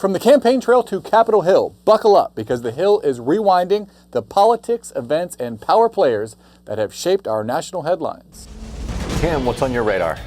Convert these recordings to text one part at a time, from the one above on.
From the campaign trail to Capitol Hill, buckle up because the Hill is rewinding the politics, events, and power players that have shaped our national headlines. Kim, what's on your radar?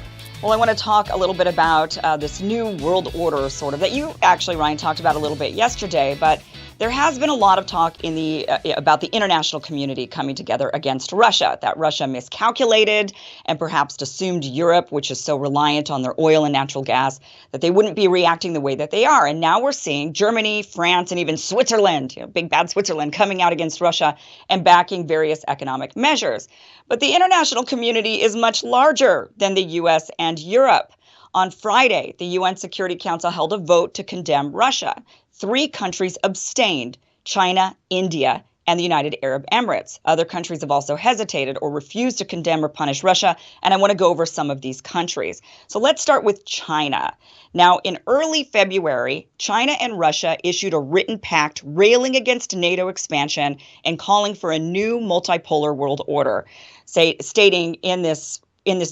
Well, I want to talk a little bit about this new world order, sort of, that you actually, Ryan, talked about a little bit yesterday. But there has been a lot of talk in the about the international community coming together against Russia, that Russia miscalculated and perhaps assumed Europe, which is so reliant on their oil and natural gas, that they wouldn't be reacting the way that they are. And now we're seeing Germany, France, and even Switzerland, big bad Switzerland, coming out against Russia and backing various economic measures. But the international community is much larger than the U.S. and Europe. On Friday, the UN Security Council held a vote to condemn Russia. 3 countries abstained: China, India, and the United Arab Emirates. Other countries have also hesitated or refused to condemn or punish Russia, and I want to go over some of these countries. So let's start with China. Now, in early February, China and Russia issued a written pact railing against NATO expansion and calling for a new multipolar world order, stating in this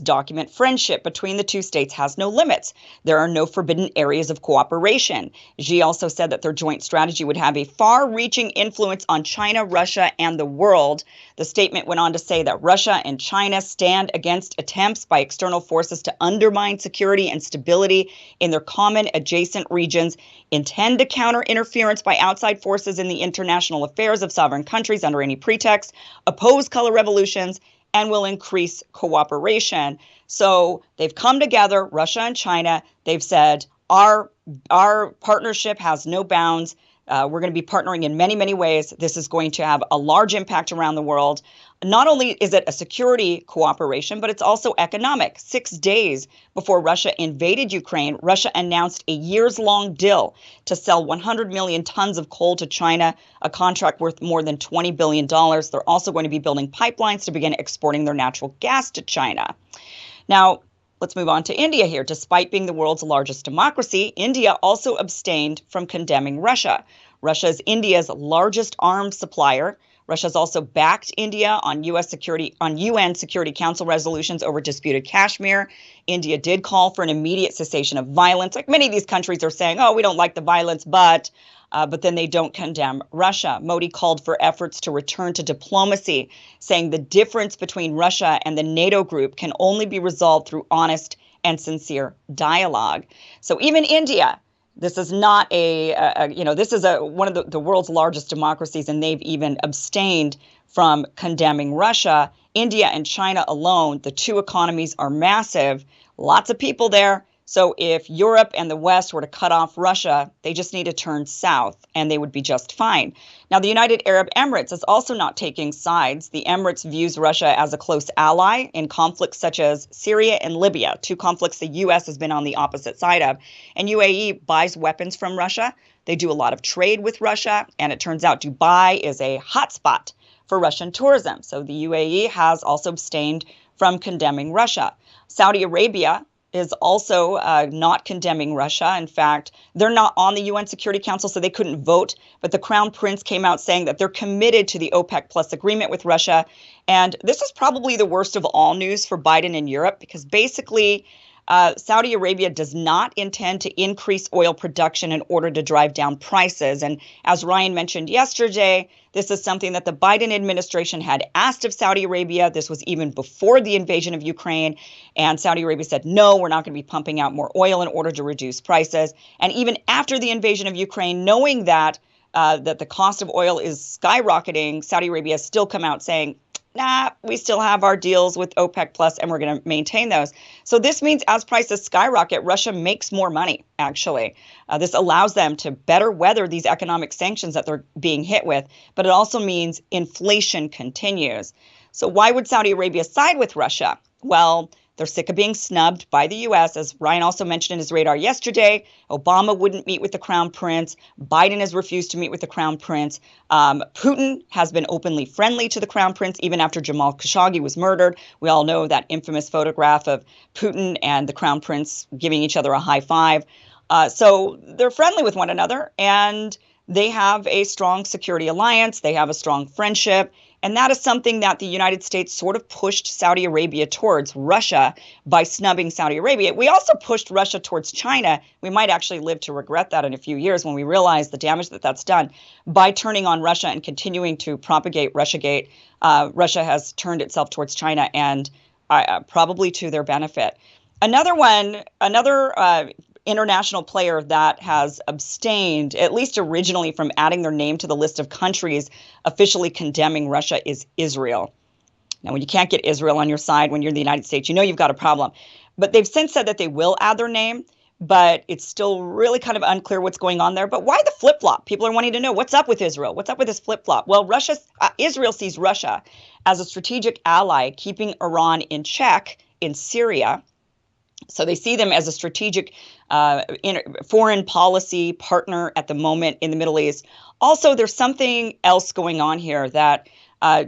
document, friendship between the two states has no limits. There are no forbidden areas of cooperation. Xi also said that their joint strategy would have a far-reaching influence on China, Russia, and the world. The statement went on to say that Russia and China stand against attempts by external forces to undermine security and stability in their common adjacent regions, intend to counter interference by outside forces in the international affairs of sovereign countries under any pretext, oppose color revolutions, and will increase cooperation. So they've come together, Russia and China. They've said our partnership has no bounds. We're going to be partnering in many, many ways. This is going to have a large impact around the world. Not only is it a security cooperation, but it's also economic. 6 days before Russia invaded Ukraine, Russia announced a years-long deal to sell 100 million tons of coal to China, a contract worth more than $20 billion. They're also going to be building pipelines to begin exporting their natural gas to China. Now, let's move on to India here. Despite being the world's largest democracy, India also abstained from condemning Russia. Russia is India's largest arms supplier. Russia's also backed India on UN Security Council resolutions over disputed Kashmir. India did call for an immediate cessation of violence. Like many of these countries are saying, oh, we don't like the violence, but then they don't condemn Russia. Modi called for efforts to return to diplomacy, saying the difference between Russia and the NATO group can only be resolved through honest and sincere dialogue. So even India, this is not this is one of the world's largest democracies, and they've even abstained from condemning Russia. India and China alone, the two economies are massive, lots of people there. So if Europe and the West were to cut off Russia, they just need to turn south and they would be just fine. Now, the United Arab Emirates is also not taking sides. The Emirates views Russia as a close ally in conflicts such as Syria and Libya, 2 conflicts the U.S. has been on the opposite side of. And UAE buys weapons from Russia. They do a lot of trade with Russia. And it turns out Dubai is a hotspot for Russian tourism. So the UAE has also abstained from condemning Russia. Saudi Arabia is also not condemning Russia. In fact, they're not on the UN Security Council, so they couldn't vote. But the Crown Prince came out saying that they're committed to the OPEC Plus agreement with Russia. And this is probably the worst of all news for Biden in Europe, because basically Saudi Arabia does not intend to increase oil production in order to drive down prices. And as Ryan mentioned yesterday, this is something that the Biden administration had asked of Saudi Arabia. This was even before the invasion of Ukraine. And Saudi Arabia said, no, we're not going to be pumping out more oil in order to reduce prices. And even after the invasion of Ukraine, knowing that the cost of oil is skyrocketing, Saudi Arabia has still come out saying, nah, we still have our deals with OPEC Plus and we're going to maintain those. So this means as prices skyrocket, Russia makes more money, actually. This allows them to better weather these economic sanctions that they're being hit with, but it also means inflation continues. So why would Saudi Arabia side with Russia? Well, they're sick of being snubbed by the U.S. As Ryan also mentioned in his radar yesterday, Obama wouldn't meet with the Crown Prince. Biden has refused to meet with the Crown Prince. Putin has been openly friendly to the Crown Prince even after Jamal Khashoggi was murdered. We all know that infamous photograph of Putin and the Crown Prince giving each other a high five. So they're friendly with one another, and they have a strong security alliance. They have a strong friendship. And that is something that the United States sort of pushed Saudi Arabia towards Russia by snubbing Saudi Arabia. We also pushed Russia towards China. We might actually live to regret that in a few years when we realize the damage that that's done by turning on Russia and continuing to propagate Russiagate. Russia has turned itself towards China, and probably to their benefit. Another international player that has abstained, at least originally, from adding their name to the list of countries officially condemning Russia is Israel. Now, when you can't get Israel on your side when you're in the United States, you know you've got a problem. But they've since said that they will add their name, but it's still really kind of unclear what's going on there. But why the flip-flop? People are wanting to know, what's up with Israel? What's up with this flip-flop? Well, Israel sees Russia as a strategic ally, keeping Iran in check in Syria. So they see them as a strategic foreign policy partner at the moment in the Middle East. Also, there's something else going on here that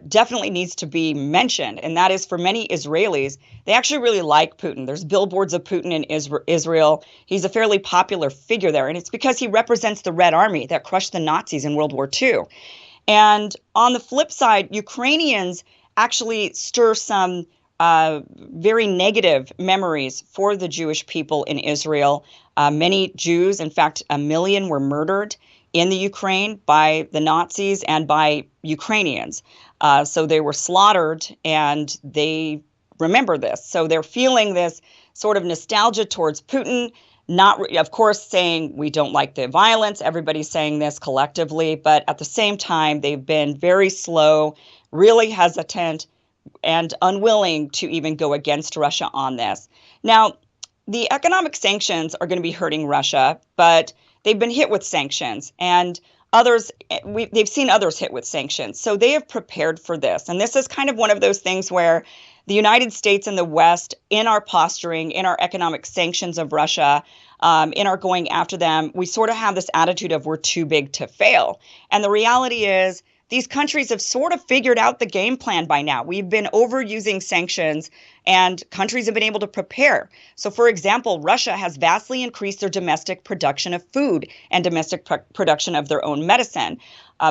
definitely needs to be mentioned, and that is for many Israelis, they actually really like Putin. There's billboards of Putin in Israel. He's a fairly popular figure there, and it's because he represents the Red Army that crushed the Nazis in World War II. And on the flip side, Ukrainians actually stir some very negative memories for the Jewish people in Israel. Many Jews, in fact, 1 million were murdered in the Ukraine by the Nazis and by Ukrainians. So they were slaughtered, and they remember this. So they're feeling this sort of nostalgia towards Putin, of course, saying we don't like the violence. Everybody's saying this collectively, but at the same time, they've been very slow, really hesitant, and unwilling to even go against Russia on this. Now, the economic sanctions are going to be hurting Russia, but they've been hit with sanctions, and they've seen others hit with sanctions. So they have prepared for this. And this is kind of one of those things where the United States and the West, in our posturing, in our economic sanctions of Russia, in our going after them, we sort of have this attitude of we're too big to fail. And the reality is, these countries have sort of figured out the game plan by now. We've been overusing sanctions, and countries have been able to prepare. So, for example, Russia has vastly increased their domestic production of food and domestic production of their own medicine.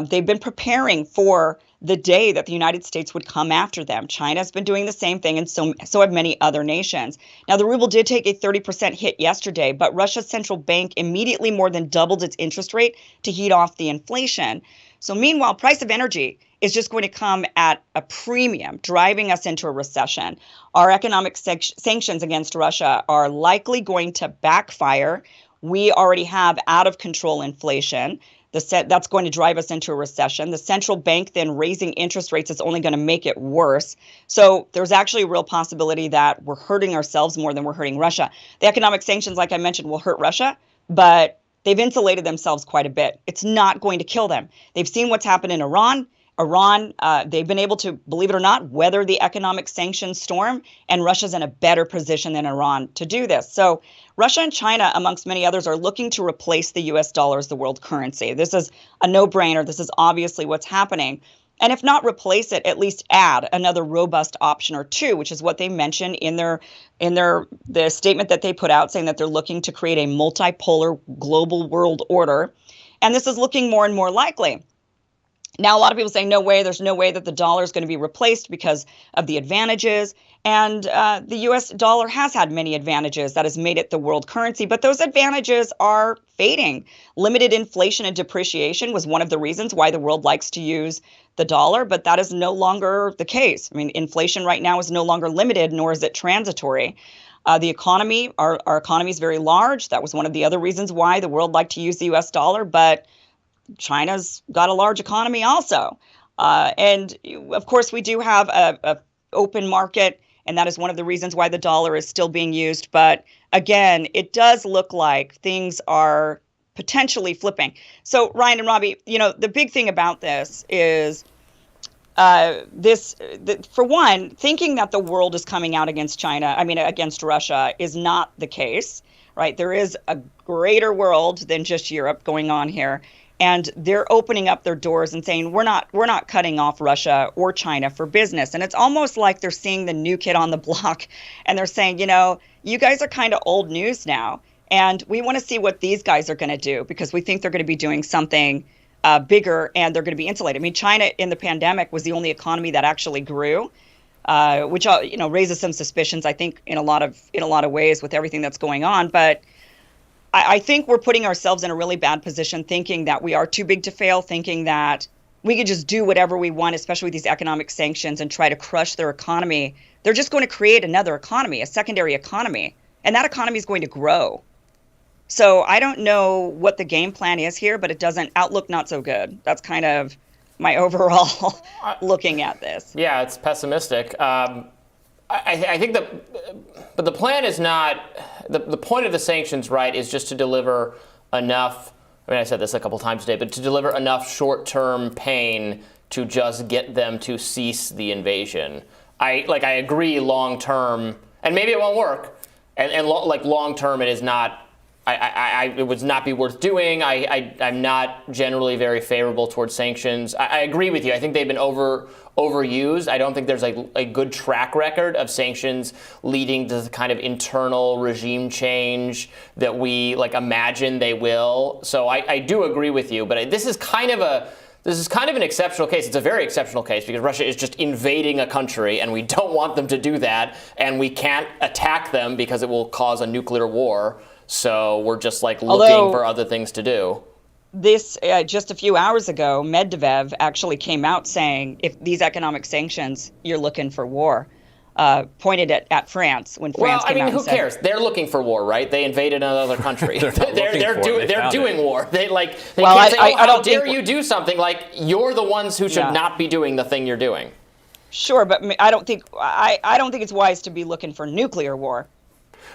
They've been preparing for the day that the United States would come after them. China's been doing the same thing, and so have many other nations. Now, the ruble did take a 30% hit yesterday, but Russia's central bank immediately more than doubled its interest rate to heat off the inflation. So meanwhile, price of energy is just going to come at a premium, driving us into a recession. Our economic sanctions against Russia are likely going to backfire. We already have out of control inflation. That's going to drive us into a recession. The central bank then raising interest rates is only going to make it worse. So there's actually a real possibility that we're hurting ourselves more than we're hurting Russia. The economic sanctions, like I mentioned, will hurt Russia, but they've insulated themselves quite a bit. It's not going to kill them. They've seen what's happened in Iran. They've been able to, believe it or not, weather the economic sanctions storm, and Russia's in a better position than Iran to do this. So Russia and China, amongst many others, are looking to replace the U.S. dollar as the world currency. This is a no-brainer. This is obviously what's happening. And if not replace it, at least add another robust option or two, which is what they mentioned in the statement that they put out, saying that they're looking to create a multipolar global world order. And this is looking more and more likely. Now, a lot of people say, no way, there's no way that the dollar is going to be replaced because of the advantages. And the U.S. dollar has had many advantages that has made it the world currency, but those advantages are fading. Limited inflation and depreciation was one of the reasons why the world likes to use the dollar, but that is no longer the case. I mean, inflation right now is no longer limited, nor is it transitory. The economy, our economy is very large. That was one of the other reasons why the world liked to use the U.S. dollar, but China's got a large economy also. And of course, we do have a open market, and that is one of the reasons why the dollar is still being used. But again, it does look like things are potentially flipping. So Ryan and Robbie, the big thing about this is for one, thinking that the world is coming out against against Russia is not the case, right? There is a greater world than just Europe going on here. And they're opening up their doors and saying, we're not cutting off Russia or China for business. And it's almost like they're seeing the new kid on the block, and they're saying, you guys are kind of old news now. And we want to see what these guys are going to do, because we think they're going to be doing something bigger, and they're going to be insulated. I mean, China in the pandemic was the only economy that actually grew, which raises some suspicions, I think, in a lot of ways with everything that's going on. But I think we're putting ourselves in a really bad position, thinking that we are too big to fail, thinking that we could just do whatever we want, especially with these economic sanctions, and try to crush their economy. They're just going to create another economy, a secondary economy, and that economy is going to grow. So I don't know what the game plan is here, but it doesn't outlook not so good. That's kind of my overall looking at this. Yeah, it's pessimistic. I think but the plan is not, the point of the sanctions, right, is just to deliver enough, I mean, I said this a couple times today, but to deliver enough short-term pain to just get them to cease the invasion. I agree long-term, and maybe it won't work, and long-term it is not, it would not be worth doing. I'm not generally very favorable towards sanctions. I agree with you. I think they've been overused. I don't think there's a good track record of sanctions leading to the kind of internal regime change that we imagine they will. So I do agree with you. But this is kind of an exceptional case. It's a very exceptional case because Russia is just invading a country, and we don't want them to do that, and we can't attack them because it will cause a nuclear war. So we're just looking for other things to do. This, just a few hours ago, Medvedev actually came out saying, if these economic sanctions, you're looking for war, pointed at France when France came out and said, who cares? They're looking for war, right? They invaded another country. they're doing war. They can't say, how dare you do something? You're the ones who should not be doing the thing you're doing. Sure, but I don't think it's wise to be looking for nuclear war.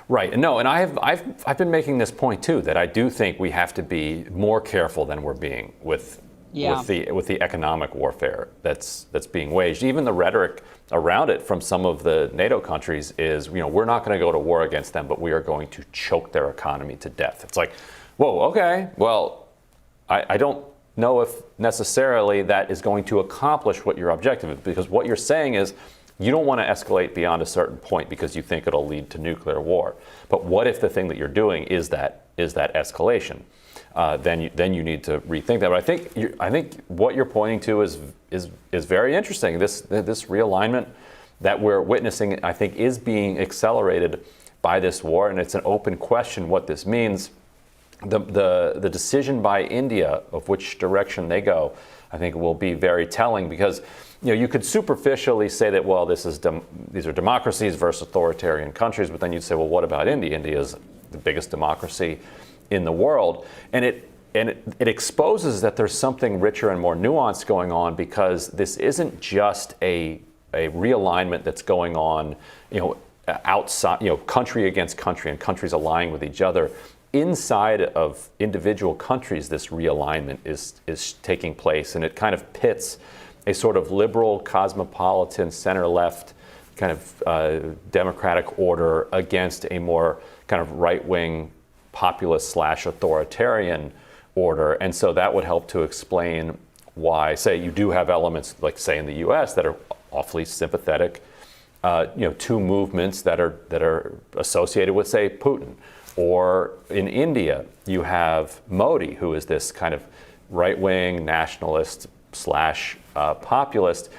Right. No, and I've been making this point too, that I do think we have to be more careful than we're being with the economic warfare that's being waged. Even the rhetoric around it from some of the NATO countries is, we're not going to go to war against them, but we are going to choke their economy to death. It's like, whoa, okay, well, I don't know if necessarily that is going to accomplish what your objective is, because what you're saying is, you don't want to escalate beyond a certain point because you think it'll lead to nuclear war. But what if the thing that you're doing is that escalation? Then you need to rethink that. But I think what you're pointing to is very interesting. This realignment that we're witnessing, I think, is being accelerated by this war, and it's an open question what this means. The decision by India of which direction they go, I think, will be very telling, because you could superficially say that, well, these are democracies versus authoritarian countries, but then you'd say, well, what about India? India is the biggest democracy in the world, and it exposes that there's something richer and more nuanced going on, because this isn't just a realignment that's going on, outside, country against country and countries allying with each other. Inside of individual countries, this realignment is taking place, and it kind of pits a sort of liberal, cosmopolitan, center-left kind of democratic order against a more kind of right-wing, populist/authoritarian order. And so that would help to explain why, say, you do have elements, like, say, in the U.S. that are awfully sympathetic, to movements that are associated with, say, Putin. Or in India, you have Modi, who is this kind of right-wing nationalist / populist,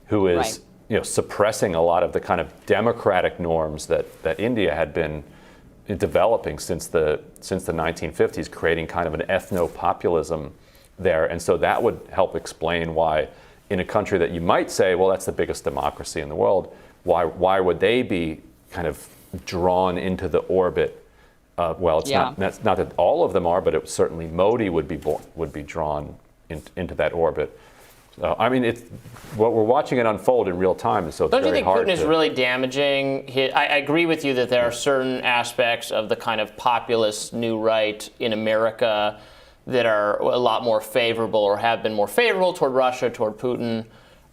who is suppressing a lot of the kind of democratic norms that India had been developing since the 1950s, creating kind of an ethno-populism there. And so that would help explain why, in a country that you might say, well, that's the biggest democracy in the world, why would they be kind of drawn into the orbit? Well, it's not that all of them are, but it certainly Modi would be drawn into that orbit. I mean, what we're watching it unfold in real time, and so it's Don't very you think hard Putin is really damaging? I agree with you that there are certain aspects of the kind of populist new right in America that are a lot more favorable, or have been more favorable toward Russia, toward Putin,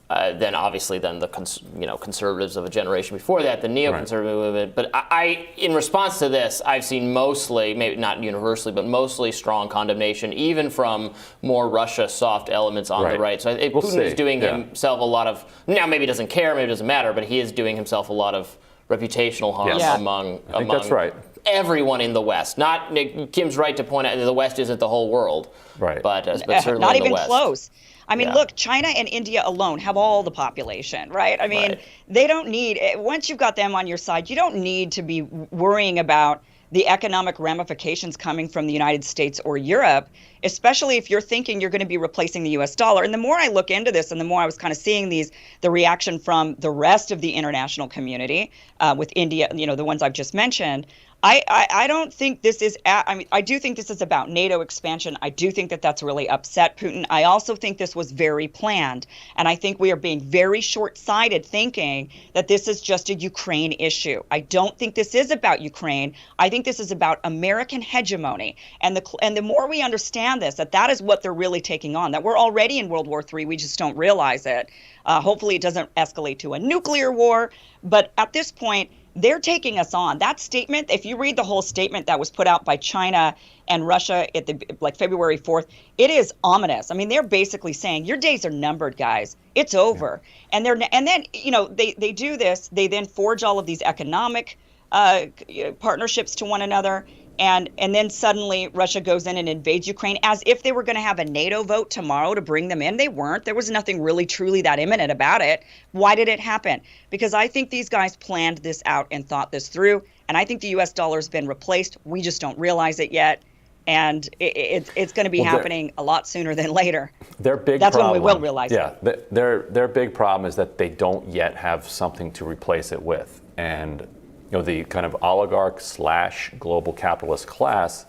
than the conservatives of a generation before that, the neoconservative movement. But I, in response to this, I've seen mostly, maybe not universally, but mostly strong condemnation, even from more Russia soft elements on the right. So Putin is doing himself a lot of, now maybe he doesn't care, maybe it doesn't matter, but he is doing himself a lot of reputational harm among I think that's right. everyone in the West. Not Kim's right to point out that the West isn't the whole world, right? But certainly not in the even West. close. I mean, look, China and India alone have all the population, right? I mean, they don't need, once you've got them on your side, you don't need to be worrying about the economic ramifications coming from the United States or Europe, especially if you're thinking you're going to be replacing the US dollar. And the more I look into this and the more I was kind of seeing the reaction from the rest of the international community with India, the ones I've just mentioned, I don't think this is, I do think this is about NATO expansion. I do think that that's really upset Putin. I also think this was very planned. And I think we are being very short-sighted thinking that this is just a Ukraine issue. I don't think this is about Ukraine. I think this is about American hegemony. And the more we understand this, that is what they're really taking on, that we're already in World War III. We just don't realize it. Hopefully it doesn't escalate to a nuclear war. But at this point, they're taking us on. That statement, if you read the whole statement that was put out by China and Russia at February 4th, it is ominous. I mean, they're basically saying your days are numbered, guys. It's over. And then they do this. They then forge all of these economic partnerships to one another. And then suddenly Russia goes in and invades Ukraine as if they were going to have a NATO vote tomorrow to bring them in. They weren't. There was nothing really truly that imminent about it. Why did it happen? Because I think these guys planned this out and thought this through. And I think the U.S. dollar has been replaced. We just don't realize it yet. And it's going to be happening a lot sooner than later. Their big That's problem, when we will realize it. Yeah, their big problem is that they don't yet have something to replace it with. And the kind of oligarch / global capitalist class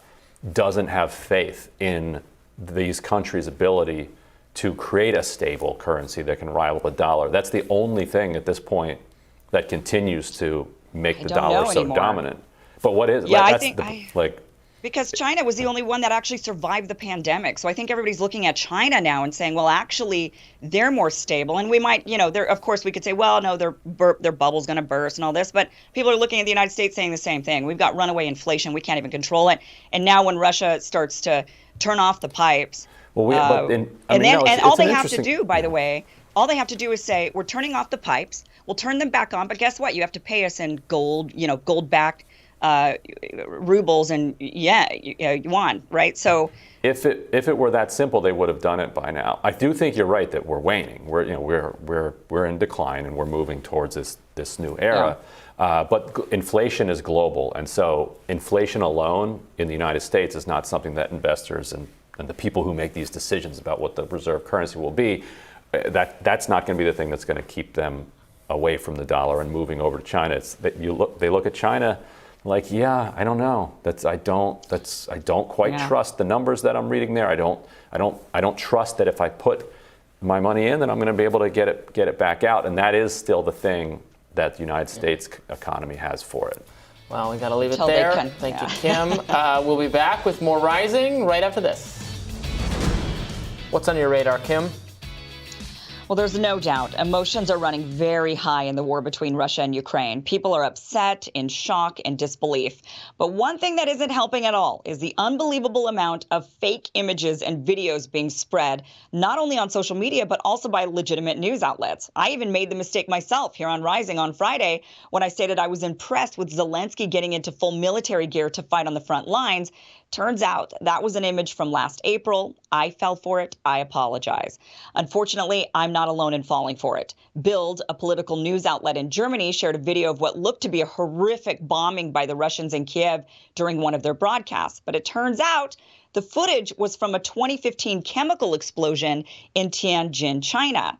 doesn't have faith in these countries' ability to create a stable currency that can rival the dollar. That's the only thing at this point that continues to make the dollar so dominant. But what is? Yeah, because China was the only one that actually survived the pandemic. So I think everybody's looking at China now and saying, well, actually, they're more stable. And we might, of course, we could say, well, no, their bubble's going to burst and all this. But people are looking at the United States saying the same thing. We've got runaway inflation. We can't even control it. And now when Russia starts to turn off the pipes, all they have to do, by the way, all they have to do is say, we're turning off the pipes. We'll turn them back on. But guess what? You have to pay us in gold, gold-backed rubles and yuan, right? So if it were that simple, they would have done it by now. I do think you're right that we're waning. We're in decline and we're moving towards this new era. But inflation is global, and so inflation alone in the United States is not something that investors and the people who make these decisions about what the reserve currency will be. That's not going to be the thing that's going to keep them away from the dollar and moving over to China. It's that they look at China. Like, I don't know. I don't quite trust the numbers that I'm reading there. I don't trust that if I put my money in, that I'm going to be able to get it back out. And that is still the thing that the United States economy has for it. Well, we got to leave it there. Thank you, Kim. We'll be back with more Rising right after this. What's on your radar, Kim? Well, there's no doubt emotions are running very high in the war between Russia and Ukraine. People are upset, in shock, and disbelief. But one thing that isn't helping at all is the unbelievable amount of fake images and videos being spread, not only on social media, but also by legitimate news outlets. I even made the mistake myself here on Rising on Friday when I stated I was impressed with Zelensky getting into full military gear to fight on the front lines. Turns out that was an image from last April. I fell for it. I apologize. Unfortunately, I'm not alone in falling for it. Bild, a political news outlet in Germany, shared a video of what looked to be a horrific bombing by the Russians in Kiev during one of their broadcasts. But it turns out the footage was from a 2015 chemical explosion in Tianjin, China.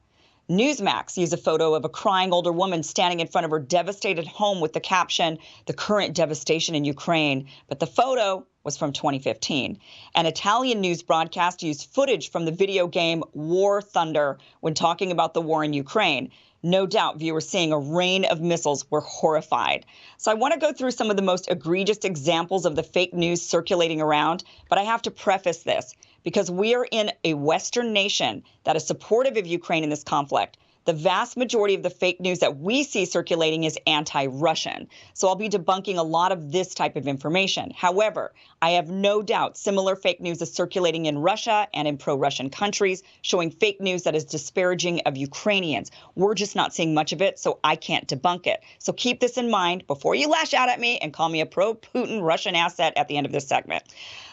Newsmax used a photo of a crying older woman standing in front of her devastated home with the caption, "The current devastation in Ukraine." But the photo was from 2015. An Italian news broadcast used footage from the video game War Thunder when talking about the war in Ukraine. No doubt viewers seeing a rain of missiles were horrified. So I want to go through some of the most egregious examples of the fake news circulating around, but I have to preface this because we are in a Western nation that is supportive of Ukraine in this conflict. The vast majority of the fake news that we see circulating is anti-Russian. So I'll be debunking a lot of this type of information. However, I have no doubt similar fake news is circulating in Russia and in pro-Russian countries, showing fake news that is disparaging of Ukrainians. We're just not seeing much of it, so I can't debunk it. So keep this in mind before you lash out at me and call me a pro-Putin Russian asset at the end of this segment.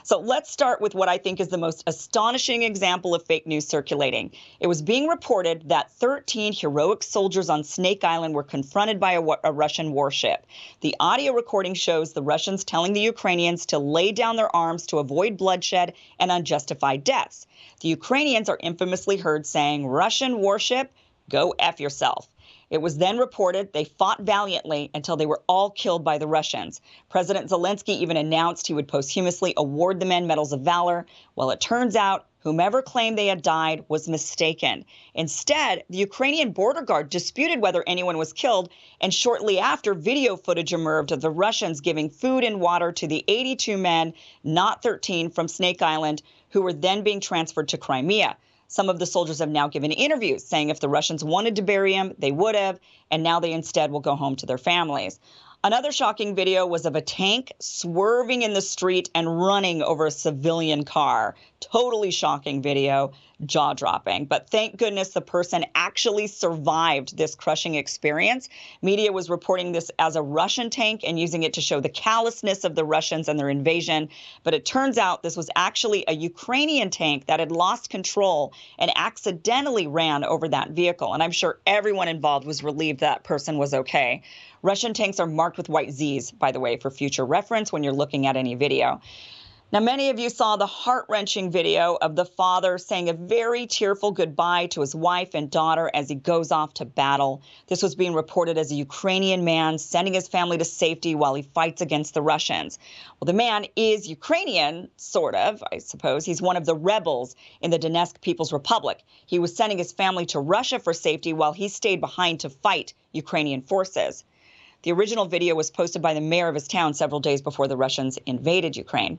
So let's start with what I think is the most astonishing example of fake news circulating. It was being reported that 13 heroic soldiers on Snake Island were confronted by a Russian warship. The audio recording shows the Russians telling the Ukrainians to lay down their arms to avoid bloodshed and unjustified deaths. The Ukrainians are infamously heard saying, "Russian warship, go F yourself." It was then reported they fought valiantly until they were all killed by the Russians. President Zelensky even announced he would posthumously award the men medals of valor. Well, it turns out whomever claimed they had died was mistaken. Instead, the Ukrainian border guard disputed whether anyone was killed, and shortly after, video footage emerged of the Russians giving food and water to the 82 men, not 13, from Snake Island, who were then being transferred to Crimea. Some of the soldiers have now given interviews saying if the Russians wanted to bury him, they would have, and now they instead will go home to their families. Another shocking video was of a tank swerving in the street and running over a civilian car. Totally shocking video, jaw-dropping. But thank goodness the person actually survived this crushing experience. Media was reporting this as a Russian tank and using it to show the callousness of the Russians and their invasion. But it turns out this was actually a Ukrainian tank that had lost control and accidentally ran over that vehicle. And I'm sure everyone involved was relieved that person was okay. Russian tanks are marked with white Z's, by the way, for future reference when you're looking at any video. Now, many of you saw the heart-wrenching video of the father saying a very tearful goodbye to his wife and daughter as he goes off to battle. This was being reported as a Ukrainian man sending his family to safety while he fights against the Russians. Well, the man is Ukrainian, sort of, I suppose. He's one of the rebels in the Donetsk People's Republic. He was sending his family to Russia for safety while he stayed behind to fight Ukrainian forces. The original video was posted by the mayor of his town several days before the Russians invaded Ukraine.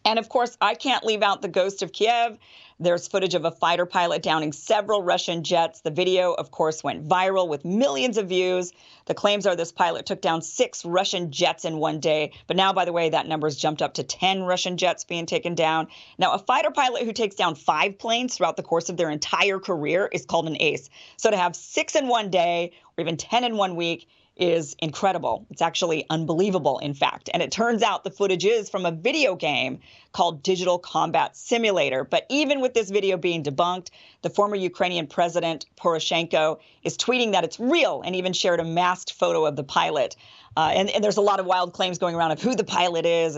And of course, I can't leave out the ghost of Kiev. There's footage of a fighter pilot downing several Russian jets. The video, of course, went viral with millions of views. The claims are this pilot took down 6 Russian jets in one day. But now, by the way, that number's jumped up to 10 Russian jets being taken down. Now, a fighter pilot who takes down 5 planes throughout the course of their entire career is called an ace. So to have 6 in one day or even 10 in one week is incredible. It's actually unbelievable, in fact. And it turns out the footage is from a video game called Digital Combat Simulator. But even with this video being debunked, the former Ukrainian president, Poroshenko, is tweeting that it's real and even shared a masked photo of the pilot. And there's a lot of wild claims going around of who the pilot is.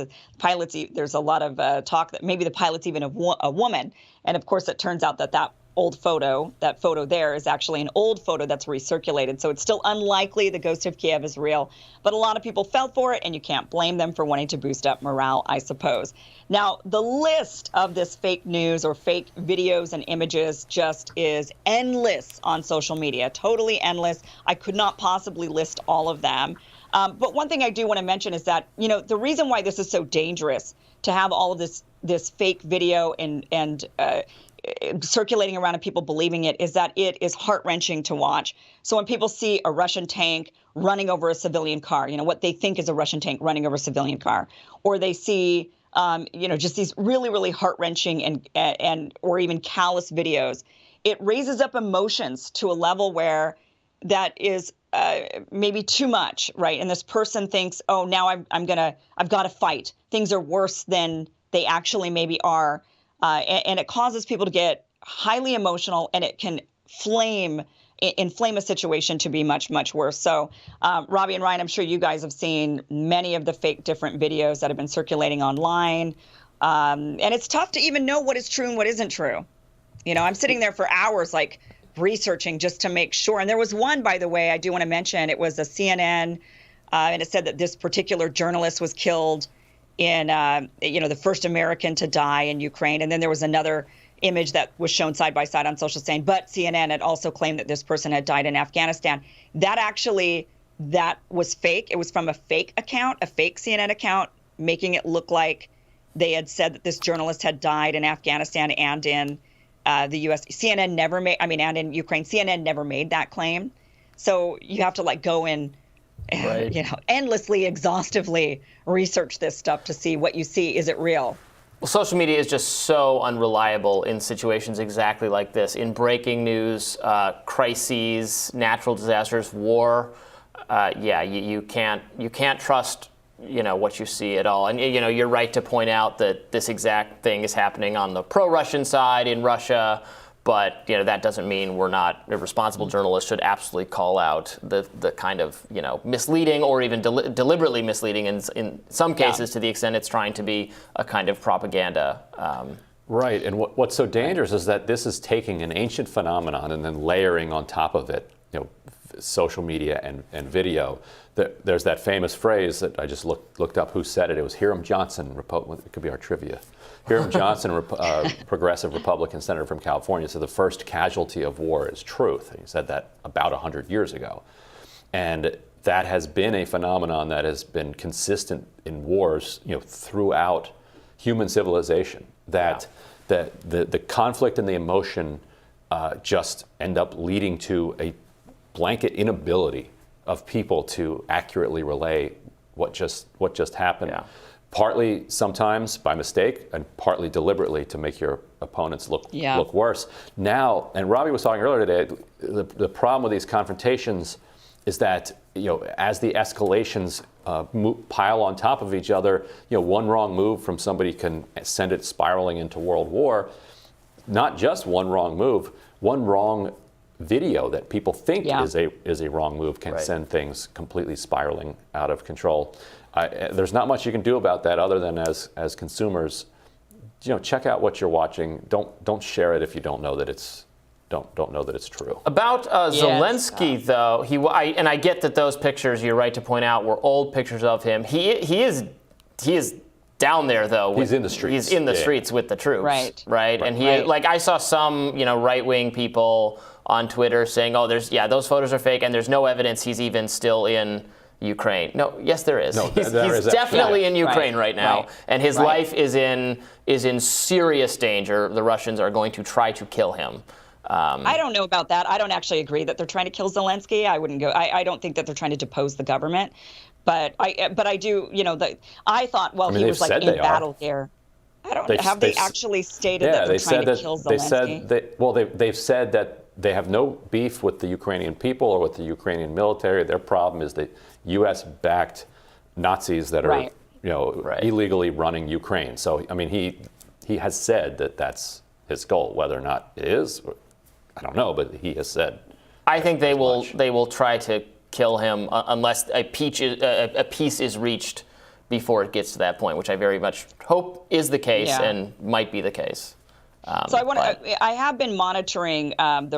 There's a lot of talk that maybe the pilot's even a woman. And of course, it turns out that old photo, that photo there is actually an old photo that's recirculated. So it's still unlikely the ghost of Kiev is real. But a lot of people fell for it, and you can't blame them for wanting to boost up morale, I suppose. Now, the list of this fake news or fake videos and images just is endless on social media, totally endless. I could not possibly list all of them. But one thing I do want to mention is that, the reason why this is so dangerous to have all of this fake video and circulating around and people believing it is that it is heart-wrenching to watch. So when people see a Russian tank running over a civilian car, what they think is a Russian tank running over a civilian car, or they see, just these really, really heart-wrenching and or even callous videos, it raises up emotions to a level where that is maybe too much, right? And this person thinks, oh, now I've got to fight. Things are worse than they actually maybe are. And it causes people to get highly emotional, and it can inflame a situation to be much, much worse. So, Robbie and Ryan, I'm sure you guys have seen many of the fake different videos that have been circulating online. And it's tough to even know what is true and what isn't true. I'm sitting there for hours, researching just to make sure. And there was one, by the way, I do want to mention. It was a CNN, and it said that this particular journalist was killed in, the first American to die in Ukraine. And then there was another image that was shown side by side on social saying, but CNN had also claimed that this person had died in Afghanistan. That was fake. It was from a fake account, a fake CNN account, making it look like they had said that this journalist had died in Afghanistan and in The U.S. CNN never made. I mean, and in Ukraine, CNN never made that claim. So you have to like go in, Right. Endlessly, exhaustively research this stuff to see what you see. Is it real? Well, social media is just so unreliable in situations exactly like this. In breaking news, crises, natural disasters, war, you can't trust what you see at all. And you're right to point out that this exact thing is happening on the pro-Russian side in Russia. But that doesn't mean we're not. A responsible journalist should absolutely call out the kind of misleading or even deliberately misleading in some cases to the extent it's trying to be a kind of propaganda. Right, and what's so dangerous is that this is taking an ancient phenomenon and then layering on top of it, social media and video. There's that famous phrase that I just looked up who said it. It was Hiram Johnson. It could be our trivia. Hiram Johnson, progressive Republican senator from California, said the first casualty of war is truth. He said that about 100 years ago. And that has been a phenomenon that has been consistent in wars, throughout human civilization. That the conflict and the emotion just end up leading to a blanket inability of people to accurately relay what just happened. Yeah. Partly sometimes by mistake and partly deliberately to make your opponents look worse. Now, and Robbie was talking earlier today, the problem with these confrontations is that as the escalations pile on top of each other, one wrong move from somebody can send it spiraling into world war. Not just one wrong move, one wrong video that people think is a wrong move can send things completely spiraling out of control. There's not much you can do about that other than as consumers, check out what you're watching. Don't share it if you don't know that it's true. About Zelensky, though, I get that those pictures, you're right to point out, were old pictures of him. He is down there, though. He's in the streets. He's in the streets with the troops. Right. And I saw some right-wing people on Twitter saying, those photos are fake, and there's no evidence he's even still in Ukraine. No, yes, there is. No, he's is definitely in Ukraine right now, and his life is in serious danger. The Russians are going to try to kill him. I don't know about that. I don't actually agree that they're trying to kill Zelensky. I wouldn't go. I don't think that they're trying to depose the government, but I do. I thought he was like in battle gear. I don't. Have they actually stated that they're trying to kill Zelensky? They've said that they have no beef with the Ukrainian people or with the Ukrainian military. Their problem is the U.S.-backed Nazis that are illegally running Ukraine. So he has said that that's his goal. Whether or not it is, I don't know, but he has said. I think they will try to kill him unless a peace is reached before it gets to that point, which I very much hope is the case and might be the case. So I have been monitoring I've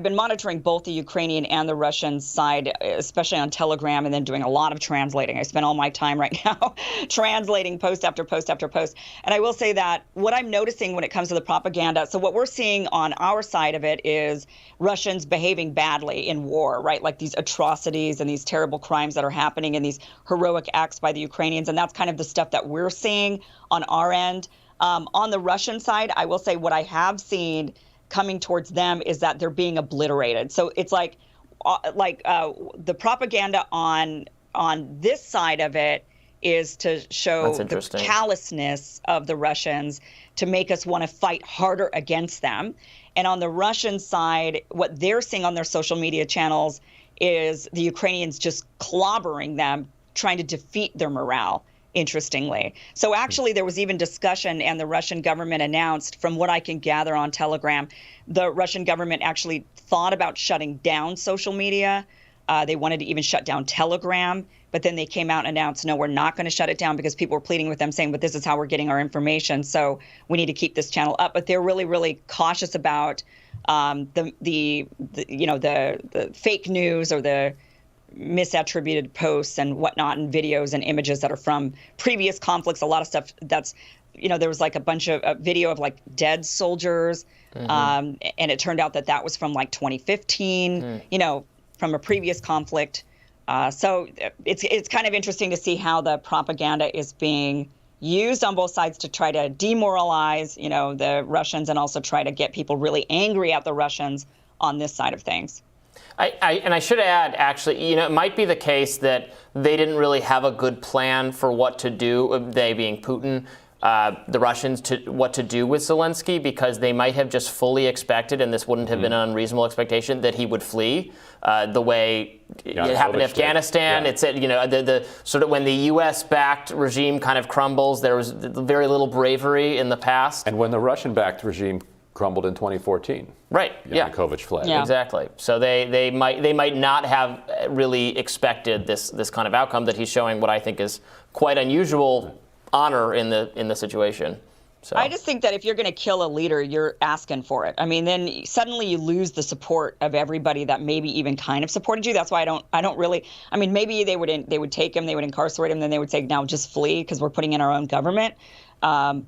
been monitoring both the Ukrainian and the Russian side, especially on Telegram, and then doing a lot of translating. I spend all my time right now translating post after post after post. And I will say that what I'm noticing when it comes to the propaganda, so what we're seeing on our side of it is Russians behaving badly in war, right? Like these atrocities and these terrible crimes that are happening and these heroic acts by the Ukrainians. And that's kind of the stuff that we're seeing on our end. On the Russian side, I will say what I have seen coming towards them is that they're being obliterated. So it's like the propaganda on this side of it is to show the callousness of the Russians to make us want to fight harder against them. And on the Russian side, what they're seeing on their social media channels is the Ukrainians just clobbering them, trying to defeat their morale. Interestingly. So actually there was even discussion, and the Russian government announced, from what I can gather on Telegram, the Russian government actually thought about shutting down social media. They wanted to even shut down Telegram, but then they came out and announced, no, we're not going to shut it down, because people were pleading with them saying, but this is how we're getting our information, so we need to keep this channel up. But they're really, really cautious about the fake news or the misattributed posts and whatnot, and videos and images that are from previous conflicts. A lot of stuff that's, there was like a bunch of video of like dead soldiers, and it turned out that was from like 2015, from a previous conflict. So it's kind of interesting to see how the propaganda is being used on both sides to try to demoralize, the Russians and also try to get people really angry at the Russians on this side of things. I should add, actually, it might be the case that they didn't really have a good plan for what to do, they being Putin, the Russians, what to do with Zelensky, because they might have just fully expected, and this wouldn't have been an unreasonable expectation, that he would flee the way it happened in Afghanistan. Yeah. It said, the sort of when the U.S.-backed regime kind of crumbles, there was very little bravery in the past. And when the Russian-backed regime crumbled in 2014. Right. Yanukovych fled. Yeah. Exactly. So they might not have really expected this kind of outcome that he's showing. What I think is quite unusual honor in the situation. So I just think that if you're going to kill a leader, you're asking for it. I mean, then suddenly you lose the support of everybody that maybe even kind of supported you. That's why I don't really. I mean, maybe they would take him, they would incarcerate him, then they would say, now just flee because we're putting in our own government. Hey,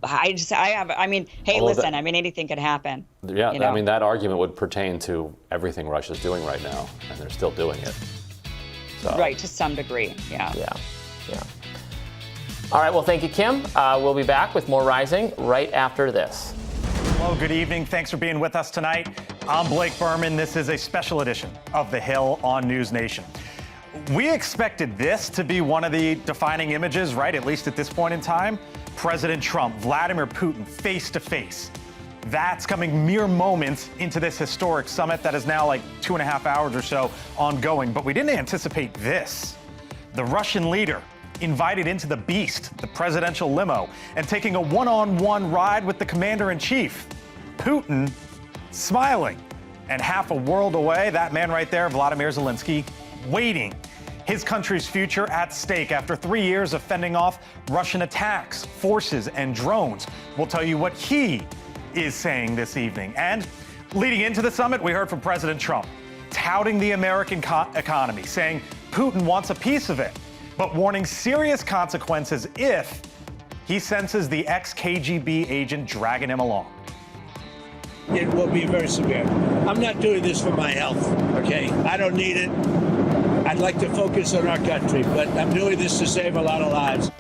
listen, anything could happen. Yeah, I mean, that argument would pertain to everything Russia's doing right now, and they're still doing it. So. Right, to some degree, yeah. All right, well, thank you, Kim. We'll be back with more Rising right after this. Hello, good evening. Thanks for being with us tonight. I'm Blake Berman. This is a special edition of The Hill on News Nation. We expected this to be one of the defining images, right, at least at this point in time. President Trump, Vladimir Putin, face to face. That's coming mere moments into this historic summit that is now like 2.5 hours or so ongoing. But we didn't anticipate this. The Russian leader invited into the Beast, the presidential limo, and taking a one-on-one ride with the commander-in-chief. Putin smiling. And half a world away, that man right there, Vladimir Zelensky, waiting. His country's future at stake after 3 years of fending off Russian attacks, forces, and drones. We'll tell you what he is saying this evening. And leading into the summit, we heard from President Trump, touting the American economy, saying Putin wants a piece of it, but warning serious consequences if he senses the ex-KGB agent dragging him along. It will be very severe. I'm not doing this for my health, okay? I don't need it. I'd like to focus on our country, but I'm doing this to save a lot of lives.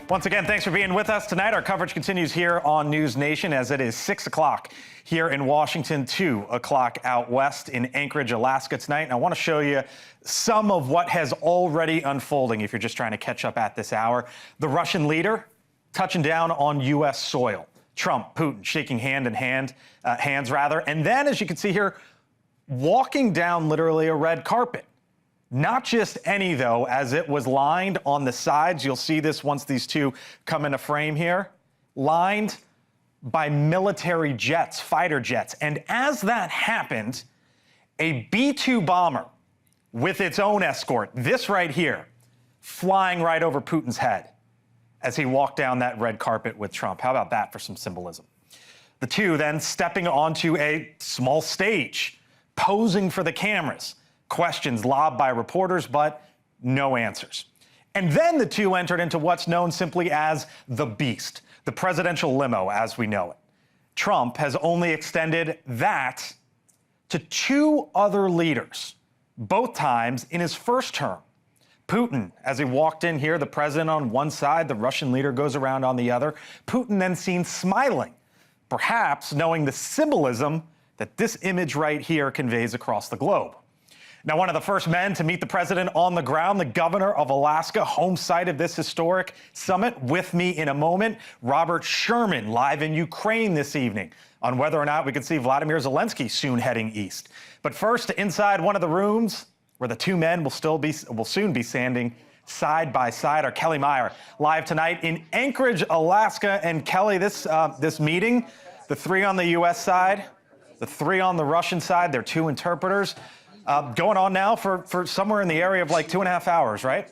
Once again, thanks for being with us tonight. Our coverage continues here on News Nation as it is 6 o'clock here in Washington, 2 o'clock out west in Anchorage, Alaska tonight. And I want to show you some of what has already unfolding if you're just trying to catch up at this hour. The Russian leader touching down on U.S. soil. Trump, Putin shaking hands, and then, as you can see here, walking down literally a red carpet. Not just any, though, as it was lined on the sides. You'll see this once these two come into frame here. Lined by military jets, fighter jets. And as that happened, a B-2 bomber with its own escort, this right here, flying right over Putin's head as he walked down that red carpet with Trump. How about that for some symbolism? The two then stepping onto a small stage, posing for the cameras. Questions lobbed by reporters, but no answers. And then the two entered into what's known simply as the Beast, the presidential limo as we know it. Trump has only extended that to two other leaders, both times in his first term. Putin, as he walked in here, the president on one side, the Russian leader goes around on the other. Putin then seen smiling, perhaps knowing the symbolism that this image right here conveys across the globe. Now, one of the first men to meet the president on the ground, the governor of Alaska, home site of this historic summit. With me in a moment, Robert Sherman, live in Ukraine this evening, on whether or not we can see Vladimir Zelensky soon heading east. But first, inside one of the rooms where the two men will soon be standing side by side, are Kelly Meyer, live tonight in Anchorage, Alaska. And Kelly, this meeting, the three on the U.S. side, the three on the Russian side, their two interpreters. Going on now for somewhere in the area of like 2.5 hours, right?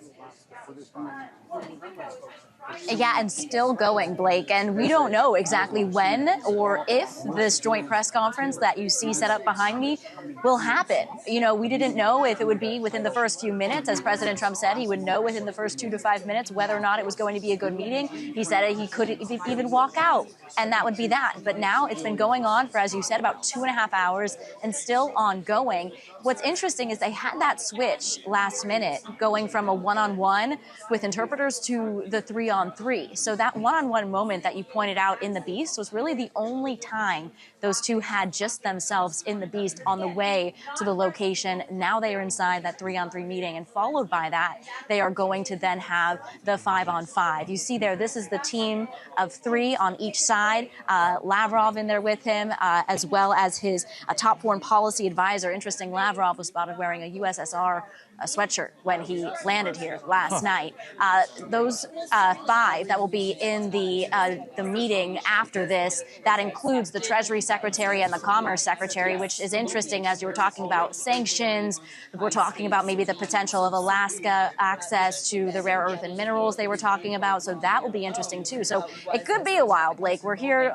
Yeah, and still going, Blake. And we don't know exactly when or if this joint press conference that you see set up behind me will happen. You know, we didn't know if it would be within the first few minutes. As President Trump said, he would know within the first 2 to 5 minutes whether or not it was going to be a good meeting. He said he could even walk out, and that would be that. But now it's been going on for, as you said, about 2.5 hours and still ongoing. What's interesting is they had that switch last minute, going from a one-on-one with interpreters to the three on 3-on-3. So that one-on-one moment that you pointed out in the Beast was really the only time those two had just themselves in the Beast on the way to the location. Now they are inside that 3-on-3 meeting, and followed by that, they are going to then have the 5-on-5. You see there, this is the team of 3 on each side. Lavrov in there with him, as well as his top foreign policy advisor. Interesting, Lavrov was spotted wearing a USSR sweatshirt when he landed here last night. Those 5 that will be in the meeting after this, that includes the Treasury Secretary and the Commerce Secretary, which is interesting as you were talking about sanctions. We're talking about maybe the potential of Alaska access to the rare earth and minerals they were talking about. So that will be interesting too. So it could be a while, Blake. We're here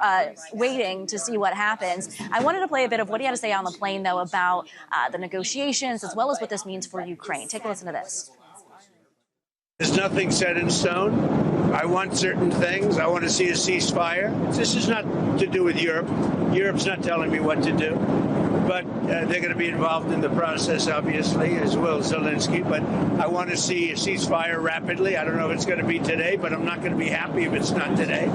waiting to see what happens. I wanted to play a bit of what he had to say on the plane, though, about the negotiations as well as what this means for Ukraine. Take a listen to this. There's nothing set in stone. I want certain things. I want to see a ceasefire. This is not to do with Europe. Europe's not telling me what to do. But they're going to be involved in the process, obviously, as well as Zelensky. But I want to see a ceasefire rapidly. I don't know if it's going to be today, but I'm not going to be happy if it's not today.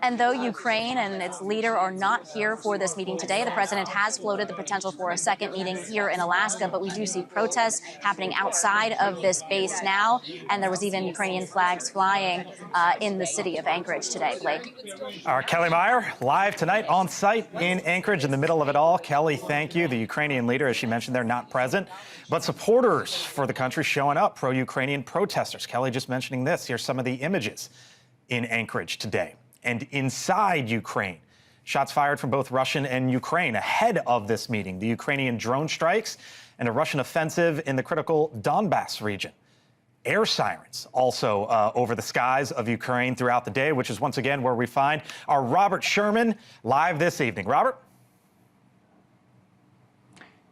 And though Ukraine and its leader are not here for this meeting today, the president has floated the potential for a second meeting here in Alaska. But we do see protests happening outside of this base now. And there was even Ukrainian flags flying in the city of Anchorage today. Blake. Our Kelly Meyer live tonight on site in Anchorage in the middle of it all. Kelly, thank you. The Ukrainian leader, as she mentioned, they're not present, but supporters for the country showing up, pro-Ukrainian protesters. Kelly just mentioning this. Here's some of the images in Anchorage today. And inside Ukraine, shots fired from both Russian and Ukraine ahead of this meeting. The Ukrainian drone strikes and a Russian offensive in the critical Donbass region. Air sirens also over the skies of Ukraine throughout the day, which is once again where we find our Robert Sherman live this evening. Robert?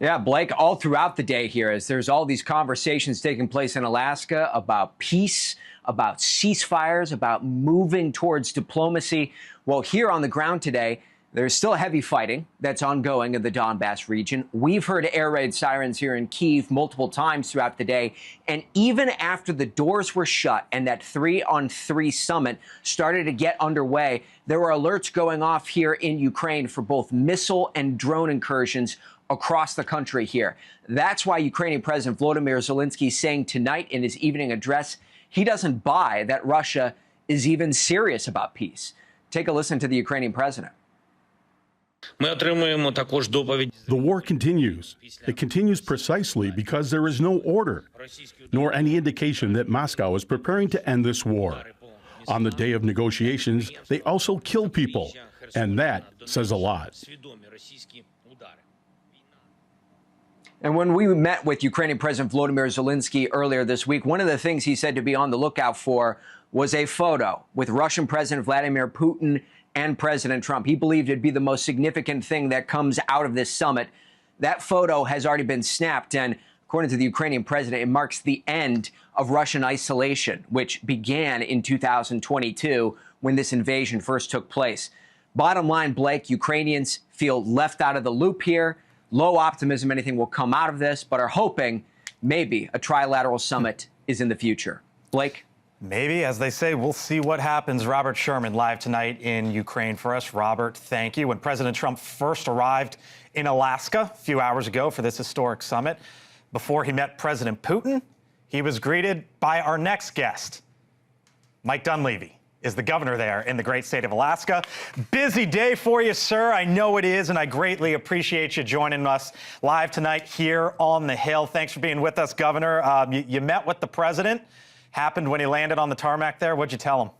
Yeah, Blake, all throughout the day here, as there's all these conversations taking place in Alaska about peace, about ceasefires, about moving towards diplomacy. Well, here on the ground today, there's still heavy fighting that's ongoing in the Donbass region. We've heard air raid sirens here in Kyiv multiple times throughout the day. And even after the doors were shut and that 3-on-3 summit started to get underway, there were alerts going off here in Ukraine for both missile and drone incursions across the country here. That's why Ukrainian President Volodymyr Zelensky is saying tonight in his evening address, he doesn't buy that Russia is even serious about peace. Take a listen to the Ukrainian president. The war continues. It continues precisely because there is no order, nor any indication that Moscow is preparing to end this war. On the day of negotiations, they also kill people, and that says a lot. And when we met with Ukrainian President Volodymyr Zelensky earlier this week, one of the things he said to be on the lookout for was a photo with Russian President Vladimir Putin and President Trump. He believed it'd be the most significant thing that comes out of this summit. That photo has already been snapped, and according to the Ukrainian president, it marks the end of Russian isolation, which began in 2022 when this invasion first took place. Bottom line, Blake, Ukrainians feel left out of the loop here. Low optimism anything will come out of this, but are hoping maybe a trilateral summit is in the future. Blake? Maybe, as they say, we'll see what happens. Robert Sherman live tonight in Ukraine for us. Robert, thank you. When President Trump first arrived in Alaska a few hours ago for this historic summit, before he met President Putin, he was greeted by our next guest. Mike Dunleavy is the governor there in the great state of Alaska. Busy day for you, sir. I know it is, and I greatly appreciate you joining us live tonight here on the Hill. Thanks for being with us, Governor. You met with the president. Happened when he landed on the tarmac there. What'd you tell him?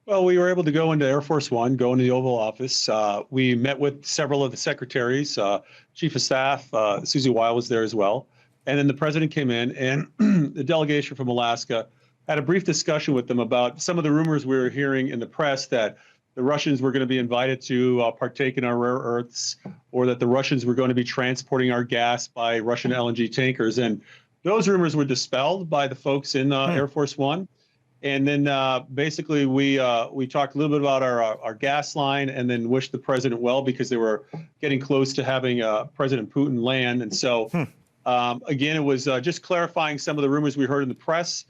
Well, we were able to go into Air Force One, go into the Oval Office. We met with several of the secretaries, Chief of Staff, Susie Weil was there as well. And then the president came in, and the delegation from Alaska had a brief discussion with them about some of the rumors we were hearing in the press that the Russians were going to be invited to partake in our rare earths, or that the Russians were going to be transporting our gas by Russian LNG tankers. And those rumors were dispelled by the folks in Air Force One. And then basically we talked a little bit about our gas line, and then wished the president well because they were getting close to having President Putin land. And so Again, it was just clarifying some of the rumors we heard in the press,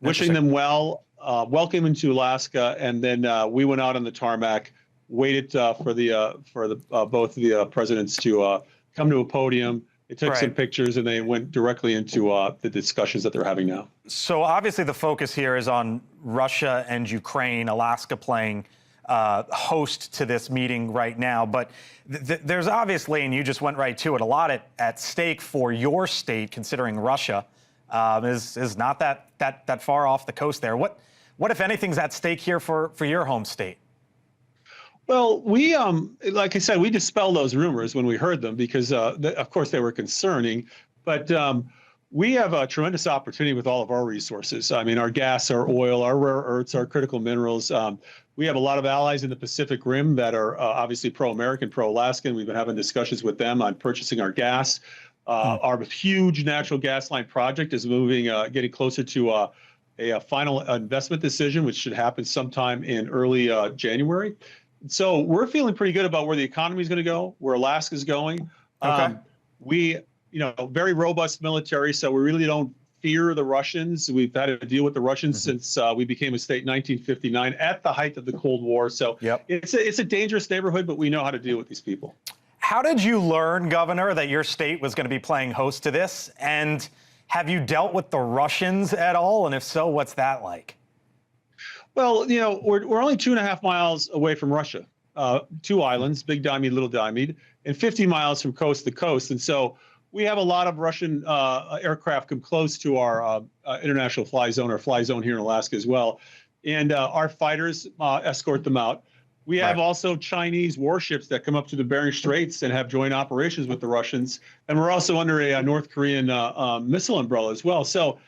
wishing them well, welcome them to Alaska, and then we went out on the tarmac, waited for both of the presidents to come to a podium. They took some pictures, and they went directly into the discussions that they're having now. So obviously the focus here is on Russia and Ukraine, Alaska playing host to this meeting right now. But there's obviously, and you just went right to it, a lot at stake for your state, considering Russia is not that far off the coast there. What if anything's at stake here for your home state? Well, we, like I said, we dispelled those rumors when we heard them because, of course, they were concerning. But we have a tremendous opportunity with all of our resources. I mean, our gas, our oil, our rare earths, our critical minerals. We have a lot of allies in the Pacific Rim that are obviously pro-American, pro-Alaskan. We've been having discussions with them on purchasing our gas. Our huge natural gas line project is moving, getting closer to a final investment decision, which should happen sometime in early January. So we're feeling pretty good about where the economy is going to go, where Alaska is going. We, very robust military, so we really don't fear the Russians. We've had to deal with the Russians since we became a state in 1959 at the height of the Cold War. So it's a dangerous neighborhood, but we know how to deal with these people. How did you learn, Governor, that your state was going to be playing host to this? And have you dealt with the Russians at all? And if so, what's that like? Well, we're only 2.5 miles away from Russia, 2 islands, Big Diomede, Little Diomede, and 50 miles from coast to coast. And so we have a lot of Russian aircraft come close to our international fly zone, or fly zone here in Alaska as well. And our fighters escort them out. We have also Chinese warships that come up to the Bering Straits and have joint operations with the Russians. And we're also under a North Korean missile umbrella as well. So